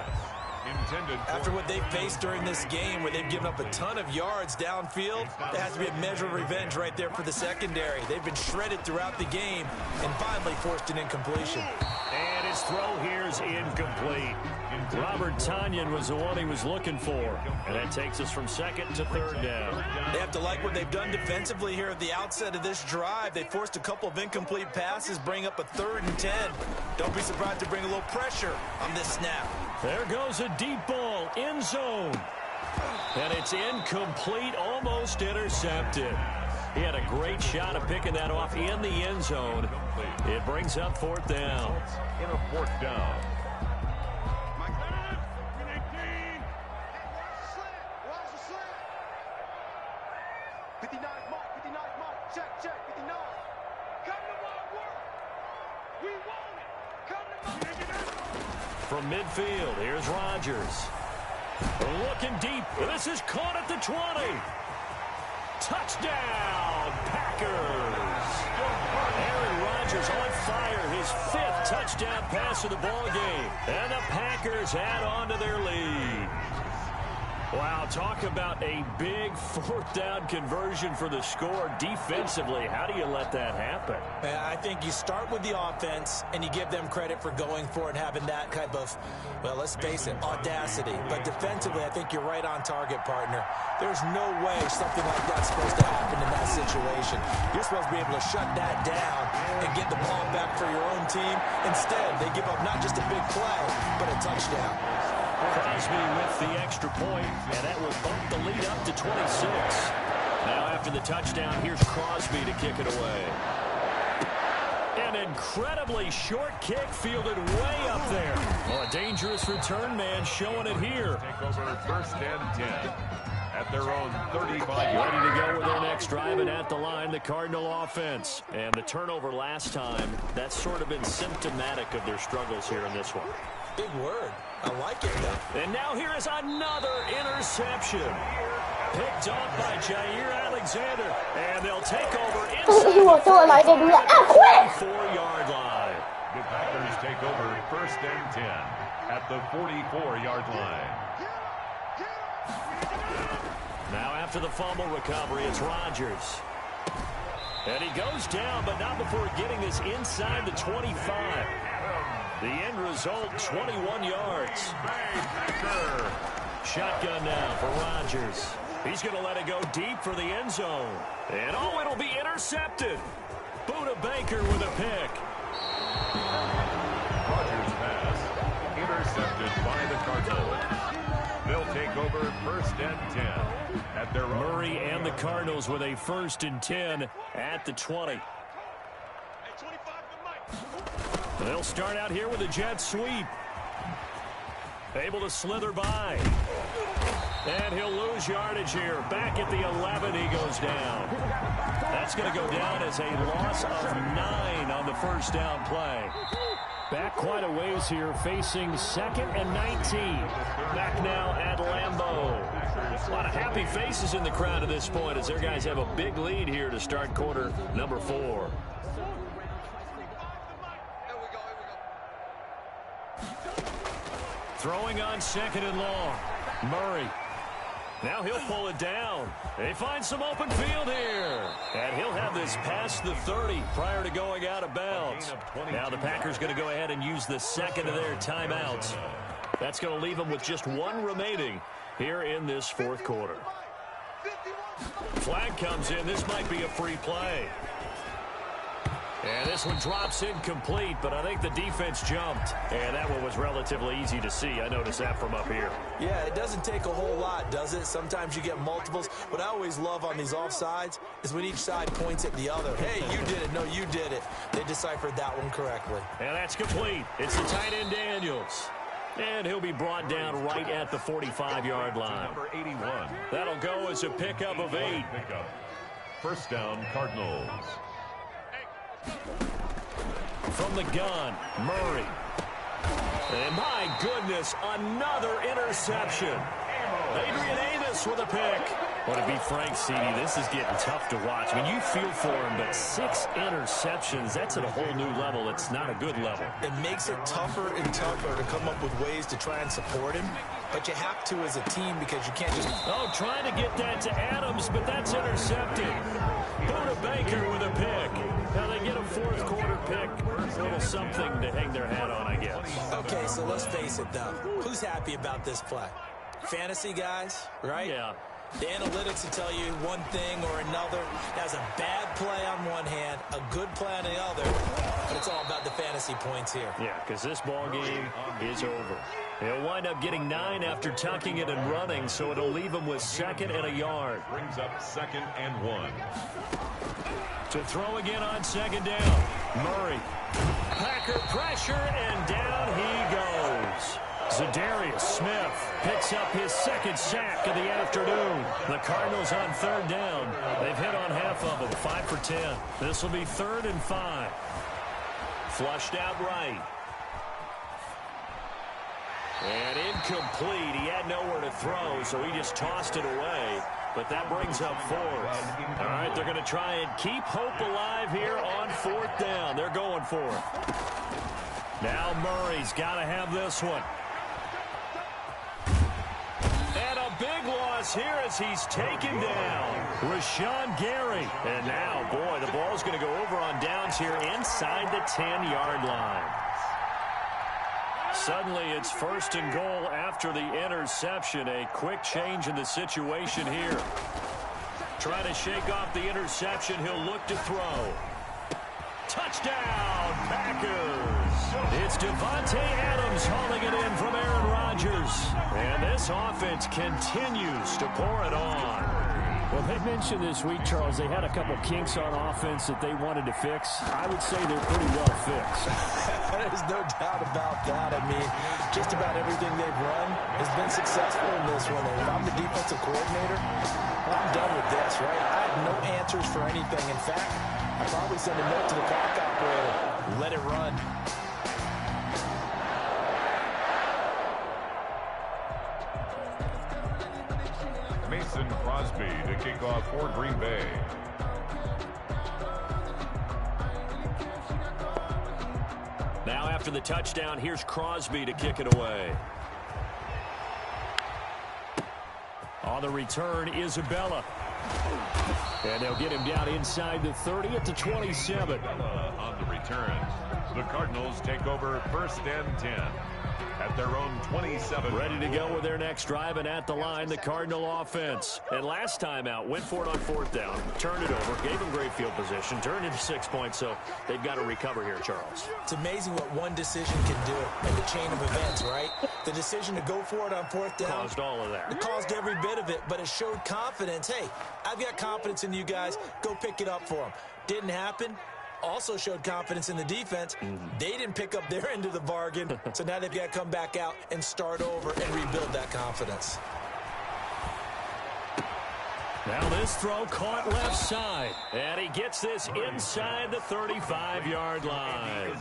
After what they faced during this game where they've given up a ton of yards downfield, there has to be a measure of revenge right there for the secondary. They've been shredded throughout the game and finally forced an incompletion. And his throw here is incomplete. Robert Tonyan was the one he was looking for. And that takes us from 2nd to 3rd down. They have to like what they've done defensively here at the outset of this drive. They forced a couple of incomplete passes, bring up a 3rd and 10. Don't be surprised to bring a little pressure on this snap. There goes a deep ball, end zone. And it's incomplete, almost intercepted. He had a great shot of picking that off in the end zone. It brings up 4th down. In a 4th down. From midfield, here's Rodgers. Looking deep. This is caught at the 20. Touchdown, Packers. Aaron Rodgers on fire. His 5th touchdown pass of the ball game. And the Packers add on to their lead. Wow, talk about a big 4th down conversion for the score defensively. How do you let that happen? I think you start with the offense and you give them credit for going for it and having that type of, well, let's face it, audacity. But defensively, I think you're right on target, partner. There's no way something like that's supposed to happen in that situation. You're supposed to be able to shut that down and get the ball back for your own team. Instead, they give up not just a big play, but a touchdown. Crosby with the extra point, and that will bump the lead up to 26. Now after the touchdown, here's Crosby to kick it away. An incredibly short kick fielded way up there. Oh, a dangerous return man showing it here. Take over 1st and 10. at their own 35. Ready to go with their next drive, and at the line, the Cardinal offense. And the turnover last time, that's sort of been symptomatic of their struggles here in this one. Big word. I like it, though. And now here is another interception. Picked off by Jair Alexander. And they'll take over inside the 44-yard line. The Packers take over 1st and 10 at the 44-yard line. Now after the fumble recovery, it's Rodgers. And he goes down, but not before getting this inside the 25. The end result, 21 yards. Shotgun now for Rodgers. He's going to let it go deep for the end zone. And oh, it'll be intercepted. Buda Baker with a pick. Rodgers pass intercepted by the Cardinals. They'll take over 1st and 10 at their own. Murray and the Cardinals with a 1st and 10 at the 20. They'll start out here with a jet sweep. Able to slither by. And he'll lose yardage here. Back at the 11, he goes down. That's going to go down as a loss of 9 on the first down play. Back quite a ways here, facing 2nd and 19. Back now at Lambeau. A lot of happy faces in the crowd at this point as their guys have a big lead here to start quarter number 4. Throwing on 2nd and long. Murray. Now he'll pull it down. They find some open field here. And he'll have this past the 30 prior to going out of bounds. Now the Packers going to go ahead and use the second of their timeouts. That's going to leave them with just 1 remaining here in this 4th quarter. Flag comes in. This might be a free play. And this one drops incomplete, but I think the defense jumped. And that one was relatively easy to see. I noticed that from up here. Yeah, it doesn't take a whole lot, does it? Sometimes you get multiples. What I always love on these offsides is when each side points at the other. Hey, you did it. No, you did it. They deciphered that one correctly. And that's complete. It's the tight end Daniels. And he'll be brought down right at the 45-yard line. Number 81. That'll go as a pickup of 8. First down, Cardinals. From the gun, Murray. And my goodness, another interception. Adrian Amos with a pick. Well, to be frank, CD, this is getting tough to watch. I mean, you feel for him, but 6 interceptions, that's at a whole new level. It's not a good level. It makes it tougher and tougher to come up with ways to try and support him. But you have to as a team because you can't just... Oh, trying to get that to Adams, but that's intercepted. Buda Baker with a pick. Now they get a 4th quarter pick. A little something to hang their hat on, I guess. Okay, so let's face it, though. Who's happy about this play? Fantasy guys, right? Yeah. The analytics will tell you one thing or another. That's a bad play on one hand, a good play on the other, but it's all about the fantasy points here. Yeah, because this ball game is over. He'll wind up getting 9 after tucking it and running, so it'll leave him with 2nd and a yard. Brings up 2nd and 1. To throw again on 2nd down. Murray. Packer pressure, and down he goes. Zadarius Smith picks up his 2nd sack of the afternoon. The Cardinals on 3rd down. They've hit on half of them, 5 for 10. This will be 3rd and 5. Flushed out right. And incomplete. He had nowhere to throw, so he just tossed it away. But that brings up 4th. All right, they're going to try and keep hope alive here on 4th down. They're going for it. Now Murray's got to have this one. And a big loss here as he's taken down. Rashawn Gary. And now, boy, the ball's going to go over on downs here inside the 10-yard line. Suddenly, it's 1st and goal after the interception. A quick change in the situation here. Trying to shake off the interception. He'll look to throw. Touchdown, Packers. It's Devontae Adams hauling it in from Aaron Rodgers. And this offense continues to pour it on. Well, they mentioned this week, Charles, they had a couple kinks on offense that they wanted to fix. I would say they're pretty well fixed. There's no doubt about that. I mean, just about everything they've run has been successful in this one. And if I'm the defensive coordinator, well, I'm done with this, right? I have no answers for anything. In fact, I'd probably send a note to the clock operator. Let it run. Mason Crosby to kick off for Green Bay. Now after the touchdown, here's Crosby to kick it away. On the return, Isabella. And they'll get him down inside the 30 at the 27. On the return, the Cardinals take over 1st and 10 at their own 27. Ready to go with their next drive, and at the line, the Cardinal offense. And last time out, went for it on 4th down, turned it over, gave them great field position, turned into 6 points, so they've got to recover here, Charles. It's amazing what one decision can do in the chain of events, right? The decision to go for it on 4th down. Caused all of that. It caused every bit of it, but it showed confidence. Hey, I've got confidence in you guys. Go pick it up for them. Didn't happen. Also showed confidence in the defense. They didn't pick up their end of the bargain, so now they've got to come back out and start over and rebuild that confidence. Now this throw caught left side, and he gets this inside the 35-yard line.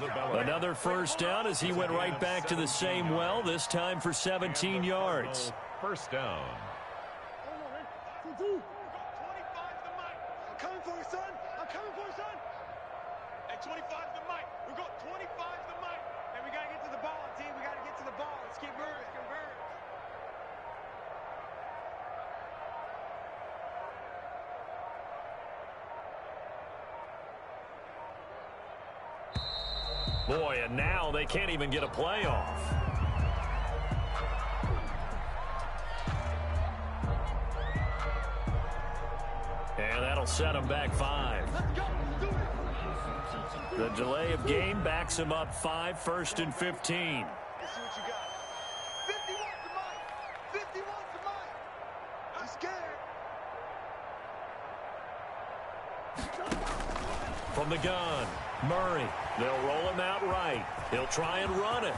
Another 1st down as he went right back to the same well, this time for 17 yards. 1st down. I'm coming for you, son. I'm coming for you, son. At 25 to the mic. We've got 25 to the mic. And we got to get to the ball, team. We got to get to the ball. Let's keep moving. Convert. Boy, and now they can't even get a play off. And that'll set him back 5. Let's go. Do it. The delay of game backs him up 5, 1st and 15. Let's see what you got. 51 to Mike. 51 to Mike. I'm scared. From the gun, Murray. They'll roll him out right. He'll try and run it.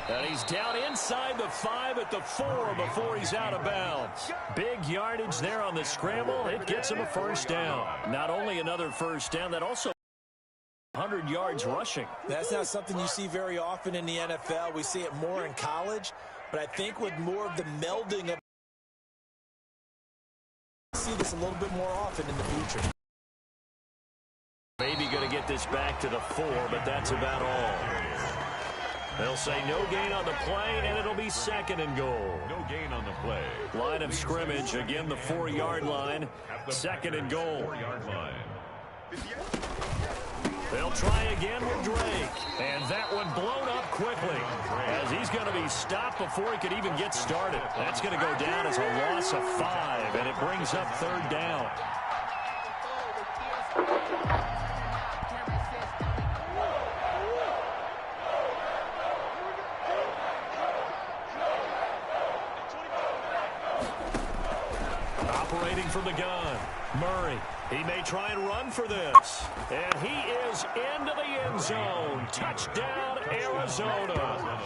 And he's down inside the 5 at the 4 before he's out of bounds. Big yardage there on the scramble. It gets him a 1st down. Not only another 1st down, that also 100 yards rushing. That's not something you see very often in the NFL. We see it more in college, but I think with more of the melding of see this a little bit more often in the future. Maybe going to get this back to the 4, but that's about all. They'll say no gain on the play, and it'll be 2nd and goal. No gain on the play. Line of scrimmage, again the 4-yard line. 2nd and goal. 4-yard line. They'll try again with Drake. And that one blown up quickly as he's going to be stopped before he could even get started. That's going to go down as a loss of 5, and it brings up 3rd down. Operating from the gun, Murray. He may try and run for this. And he is into the end zone. Touchdown, Arizona.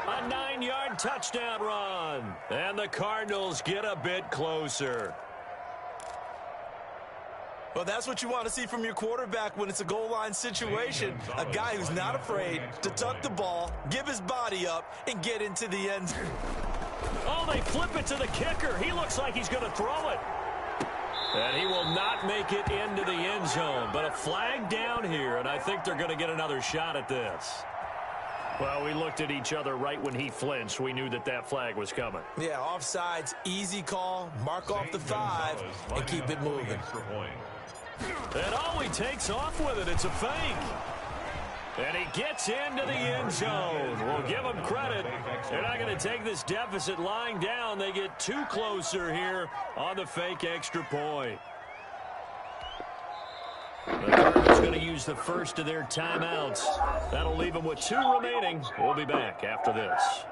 A 9-yard touchdown run. And the Cardinals get a bit closer. Well, that's what you want to see from your quarterback when it's a goal line situation. A guy who's not afraid to tuck the ball, give his body up, and get into the end zone. Oh, they flip it to the kicker. He looks like he's going to throw it. And he will not make it into the end zone. But a flag down here, and I think they're going to get another shot at this. Well, we looked at each other right when he flinched. We knew that that flag was coming. Yeah, offsides, easy call, mark off the 5, and keep it moving. And all he takes off with it, it's a fake. And he gets into the end zone. We'll give him credit. They're not going to take this deficit lying down. They get 2 closer here on the fake extra point. The Cardinals going to use the first of their timeouts. That'll leave them with 2 remaining. We'll be back after this.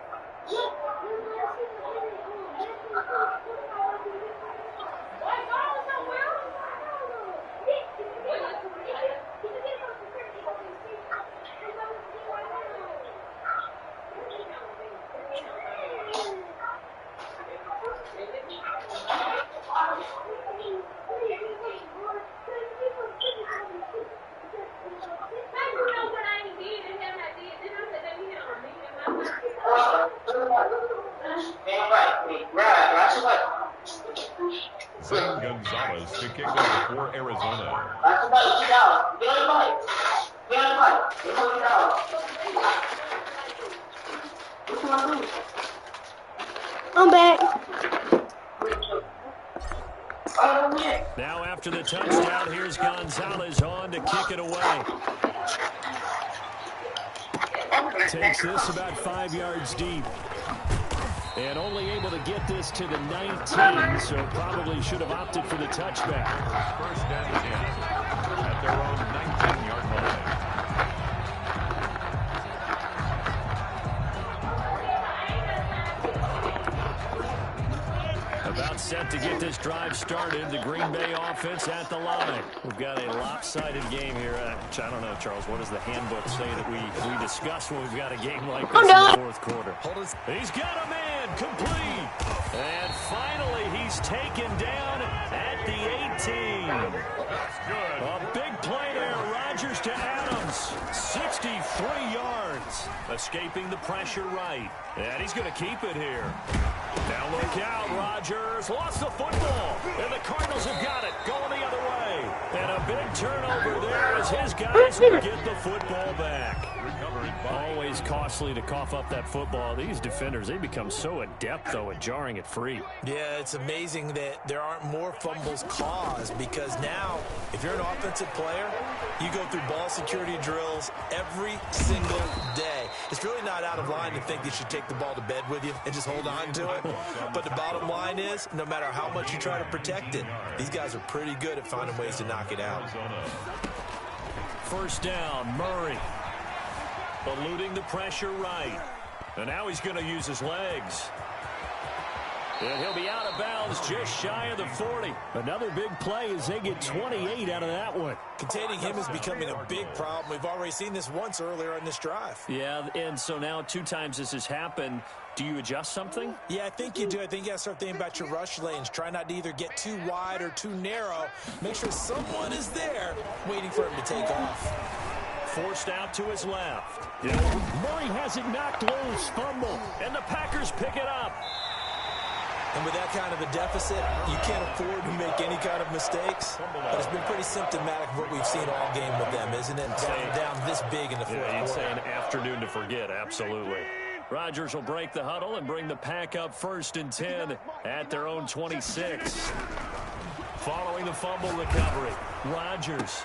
for Arizona. I'm back. Now after the touchdown, here's Gonzalez on to kick it away. Takes this about 5 yards deep. And only able to get this to the 19, so probably should have opted for the touchback. First and 10 at their own 19-yard line. About set to get this drive started. The Green Bay offense at the line. We've got a lopsided game here. I don't know, Charles. What does the handbook say that we discuss when we've got a game like this in the fourth quarter? He's got a man complete. And finally, he's taken down at the 18. That's good. A big play there. Rodgers to Adams. 63 yards. Escaping the pressure right. And he's going to keep it here. Now look out, Rodgers lost the football, and the Cardinals have got it, going the other way. And a big turnover there as his guys will get the football back. Always costly to cough up that football. These defenders, they become so adept, though, at jarring it free. Yeah, it's amazing that there aren't more fumbles caused, because now, if you're an offensive player, you go through ball security drills every single day. It's really not out of line to think you should take the ball to bed with you and just hold on to it. But the bottom line is, no matter how much you try to protect it, these guys are pretty good at finding ways to knock it out. First down, Murray. Eluding the pressure right. And now he's going to use his legs. And he'll be out of bounds just shy of the 40. Another big play as they get 28 out of that one. Containing him is becoming a big problem. We've already seen this once earlier on this drive. Yeah, and so now 2 times this has happened. Do you adjust something? Yeah, I think you do. I think you got to start thinking about your rush lanes. Try not to either get too wide or too narrow. Make sure someone is there waiting for him to take off. Forced out to his left. Yeah. Murray has it knocked loose, fumble, and the Packers pick it up. And with that kind of a deficit, you can't afford to make any kind of mistakes. But it's been pretty symptomatic of what we've seen all game with them, isn't it? Down this big in the fourth quarter. You'd say an afternoon to forget, absolutely. Rodgers will break the huddle and bring the Pack up 1st and 10 at their own 26. Following the fumble recovery, Rodgers.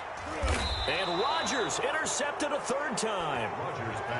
And Rodgers intercepted a 3rd time.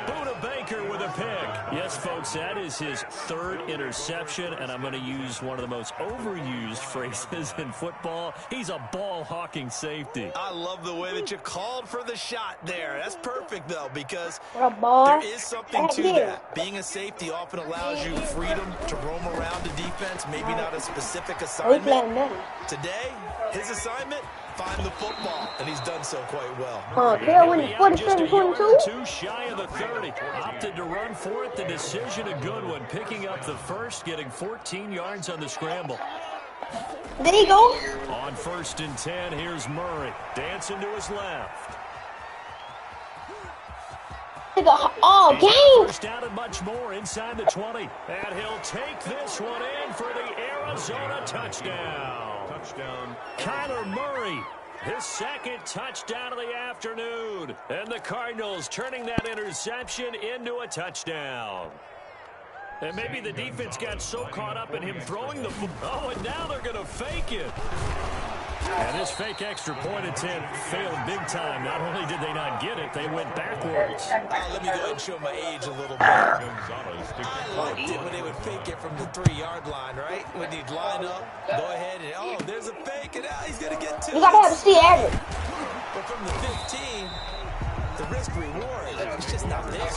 Buda Baker with a pick. Yes, folks, that is his 3rd interception, and I'm going to use one of the most overused phrases in football. He's a ball-hawking safety. I love the way that you called for the shot there. That's perfect, though, because there is something to that. Being a safety often allows you freedom to roam around the defense, maybe not a specific assignment. Today, his assignment, find the football, and he's done so quite well. Tail winning 47-22. Too shy of the 30. Opted to run for it. The decision a good one. Picking up the first, getting 14 yards on the scramble. There you go. On 1st and 10, here's Murray. Dancing to his left. All game. First down and much more inside the 20. And he'll take this one in for the Arizona touchdown. Kyler Murray, his 2nd touchdown of the afternoon. And the Cardinals turning that interception into a touchdown. And maybe the defense got so caught up in him throwing the football. Oh, and now they're going to fake it. And this fake extra point attempt failed big time. Not only did they not get it, they went backwards. Let me go ahead and show my age a little bit. I liked it when they would fake it from the 3-yard line, right? When he'd line up, go ahead and, oh, there's a fake, and now he's going to get 2. You got to have a C average. But from the 15, the risk-reward, it's just not there. That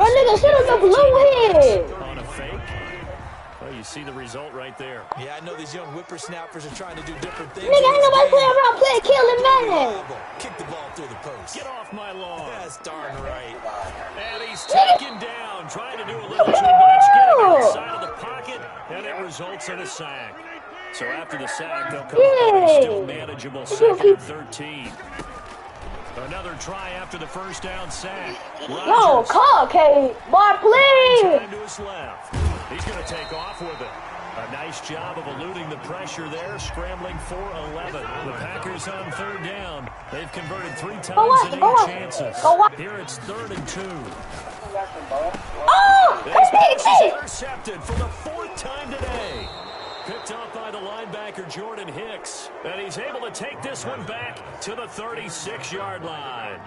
nigga should have the blue head. On a fake. Well, you see the result right there. Yeah, I know these young whippersnappers are trying to do different things. Nigga, ain't nobody playing around playing killing Madden. Kick the ball through the post. Get off my lawn. That's darn right. And he's taken down, trying to do a little too much, getting inside of the pocket, and it results in a sack. So after the sack, they'll come up still manageable 2nd and 13. Another try after the first down sack. Yo, Kay, boy, please. Time to his left. He's going to take off with it. A nice job of eluding the pressure there, scrambling for 11. The Packers on third down. They've converted 3 times in 8 chances. Here it's 3rd and 2. This pass is intercepted for the 4th time today. Picked off by the linebacker, Jordan Hicks. And he's able to take this one back to the 36-yard line.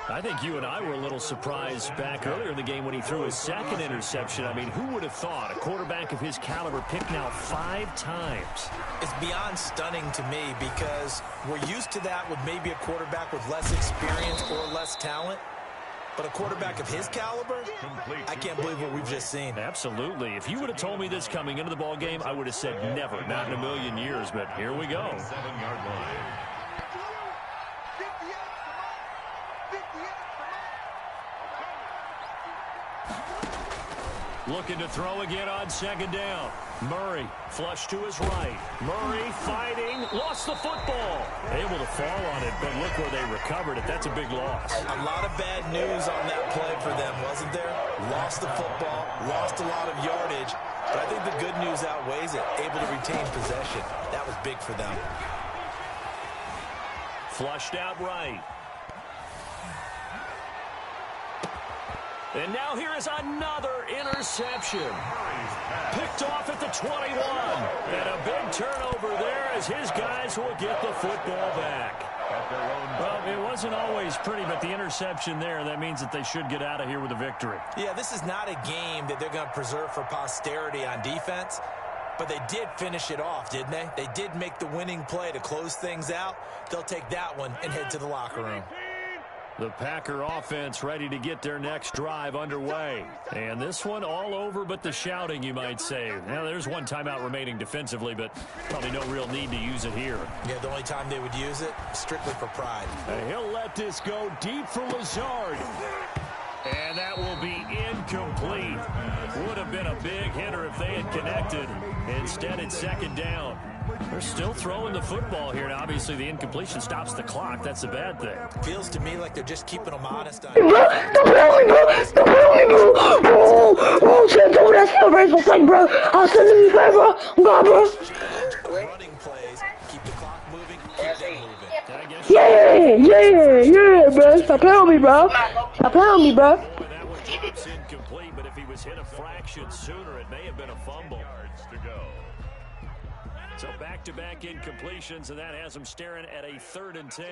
I think you and I were a little surprised back earlier in the game when he threw his 2nd interception. I mean, who would have thought a quarterback of his caliber picked now 5 times? It's beyond stunning to me because we're used to that with maybe a quarterback with less experience or less talent. But a quarterback of his caliber, I can't believe what we've just seen. Absolutely. If you would have told me this coming into the ball game, I would have said never, not in a million years. But here we go. 7-yard line. Looking to throw again on 2nd down. Murray flushed to his right. Murray fighting, lost the football. Able to fall on it, but look where they recovered it. That's a big loss. A lot of bad news on that play for them, wasn't there? Lost the football, lost a lot of yardage, but I think the good news outweighs it. Able to retain possession. That was big for them. Flushed out right. And now here is another interception. Picked off at the 21. And a big turnover there as his guys will get the football back. Well, it wasn't always pretty, but the interception there, that means that they should get out of here with a victory. Yeah, this is not a game that they're going to preserve for posterity on defense, but they did finish it off, didn't they? They did make the winning play to close things out. They'll take that one and head to the locker room. The Packer offense ready to get their next drive underway. And this one all over but the shouting, you might say. Now, there's one timeout remaining defensively, but probably no real need to use it here. Yeah, the only time they would use it, strictly for pride. And he'll let this go deep for Lazard. And that will be incomplete. Would have been a big hitter if they had connected. Instead, it's 2nd down. They're still throwing the football here. Now, obviously, the incompletion stops the clock. That's the bad thing. Feels to me like they're just keeping them honest. Don't play me, bro. Don't play me, bro. Oh, shit. Don't that celebration thing, bro. I'll send you a favor. God, bro. Running plays, keep the clock moving, keep them moving. Yeah, bro. Stop playing with me, bro. Stop playing with me, bro. That one drops incomplete, but if he was hit a fraction sooner, it may have been a fumble. So back-to-back incompletions, and that has him staring at a 3rd and 10.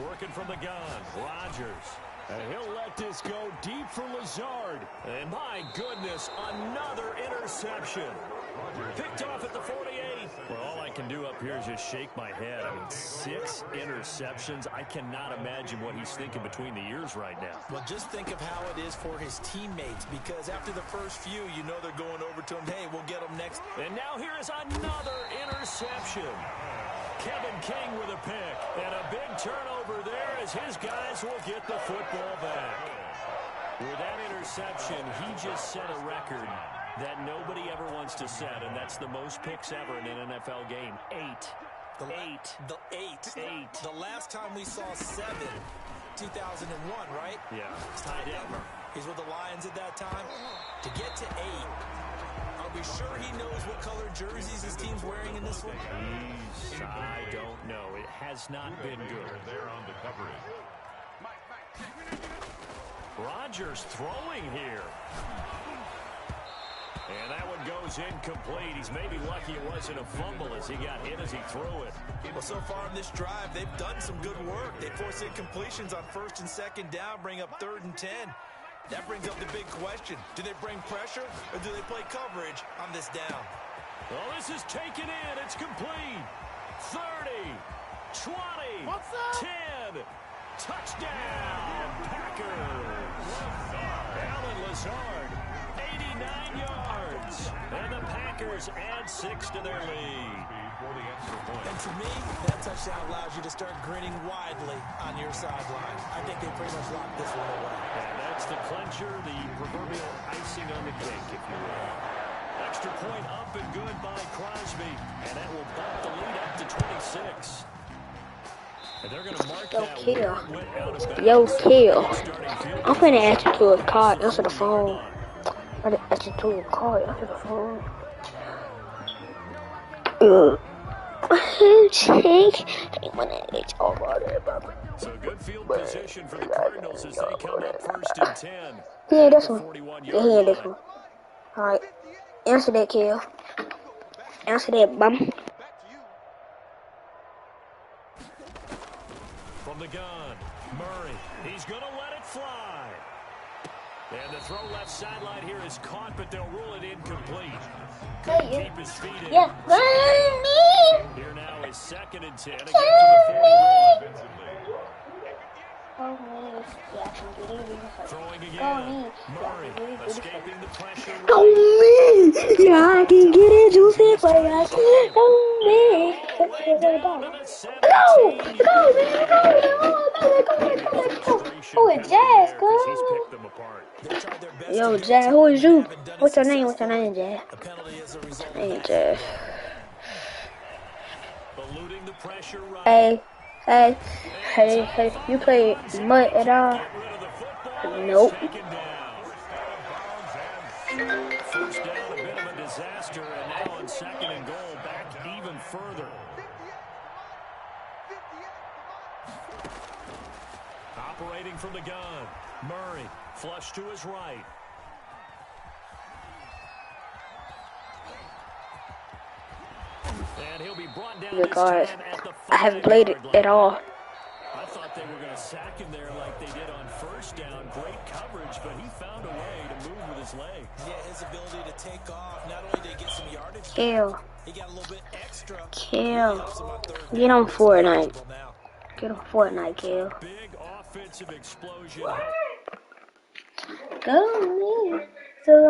Working from the gun, Rodgers. And he'll let this go deep for Lazard. And my goodness, another interception. Picked off at the 48. Well, all I can do up here is just shake my head. I mean, 6 interceptions. I cannot imagine what he's thinking between the ears right now. Well, just think of how it is for his teammates, because after the first few, you know they're going over to him, hey, we'll get him next. And now here is another interception. Kevin King with a pick. And a big turnover there as his guys will get the football back. With that interception, he just set a record that nobody ever wants to set, and that's the most picks ever in an NFL game. 8. The last time we saw 7, 2001, right? Yeah. It's Ty Detmer. He's with the Lions at that time. To get to 8, are we sure he knows what color jerseys his team's wearing in this one? I don't know. It has not been good. They're on the coverage. Rodgers throwing here. And that one goes incomplete. He's maybe lucky it wasn't a fumble as he got hit as he threw it. Well, so far in this drive, they've done some good work. They force incompletions on 1st and 2nd down, bring up 3rd and 10. That brings up the big question. Do they bring pressure or do they play coverage on this down? Well, this is taken in. It's complete. 30, 20, 10. Touchdown, Packers. Alan Lazard, 89 yards. And the Packers add 6 to their lead. And to me, that touchdown allows you to start grinning widely on your sideline. I think they pretty much locked this one away. And that's the clincher, the proverbial icing on the cake, if you will. Extra point up and good by Crosby. And that will bump the lead up to 26. And they're going to mark that Yo, Kill. I'm finna ask you to a card. Answer the phone. I just told you to call you after the phone. So good field position for the Cardinals as they come up 1st and 10. Yeah, this one. Yeah, this one. Alright. Answer that, Kill. Answer that, bum. From the gun, Murray. He's going to let it fly. And the throw left sideline here is caught, but they'll rule it incomplete. Couldn't keep his feet in. Yeah, Here now is 2nd and 10 against the 41. Throwing again. Murray escaping the pressure. Go me! Yeah, I can get it, juicy for you. Go me! Go! Oh, it's Jazz, go! Yo, Jazz, who is you? What's your name? What's your name, Jazz? Hey, Jazz. Hey, you play Mud at all? Nope. First down, a bit of a disaster, and now on 2nd and goal, back even further. Operating from the gun, Murray, flush to his right. And he'll be brought down this time at the 5-yard line. I haven't played it at all. I thought they were going to sack him there like they did on 1st down. Great coverage, but he found a way to move with his leg. Yeah, his ability to take off. Not only did he get some yardage, Kill. he got a little bit extra. Kill. Get on Fortnite. Get on Fortnite, Kill. Big offensive explosion. Go me. So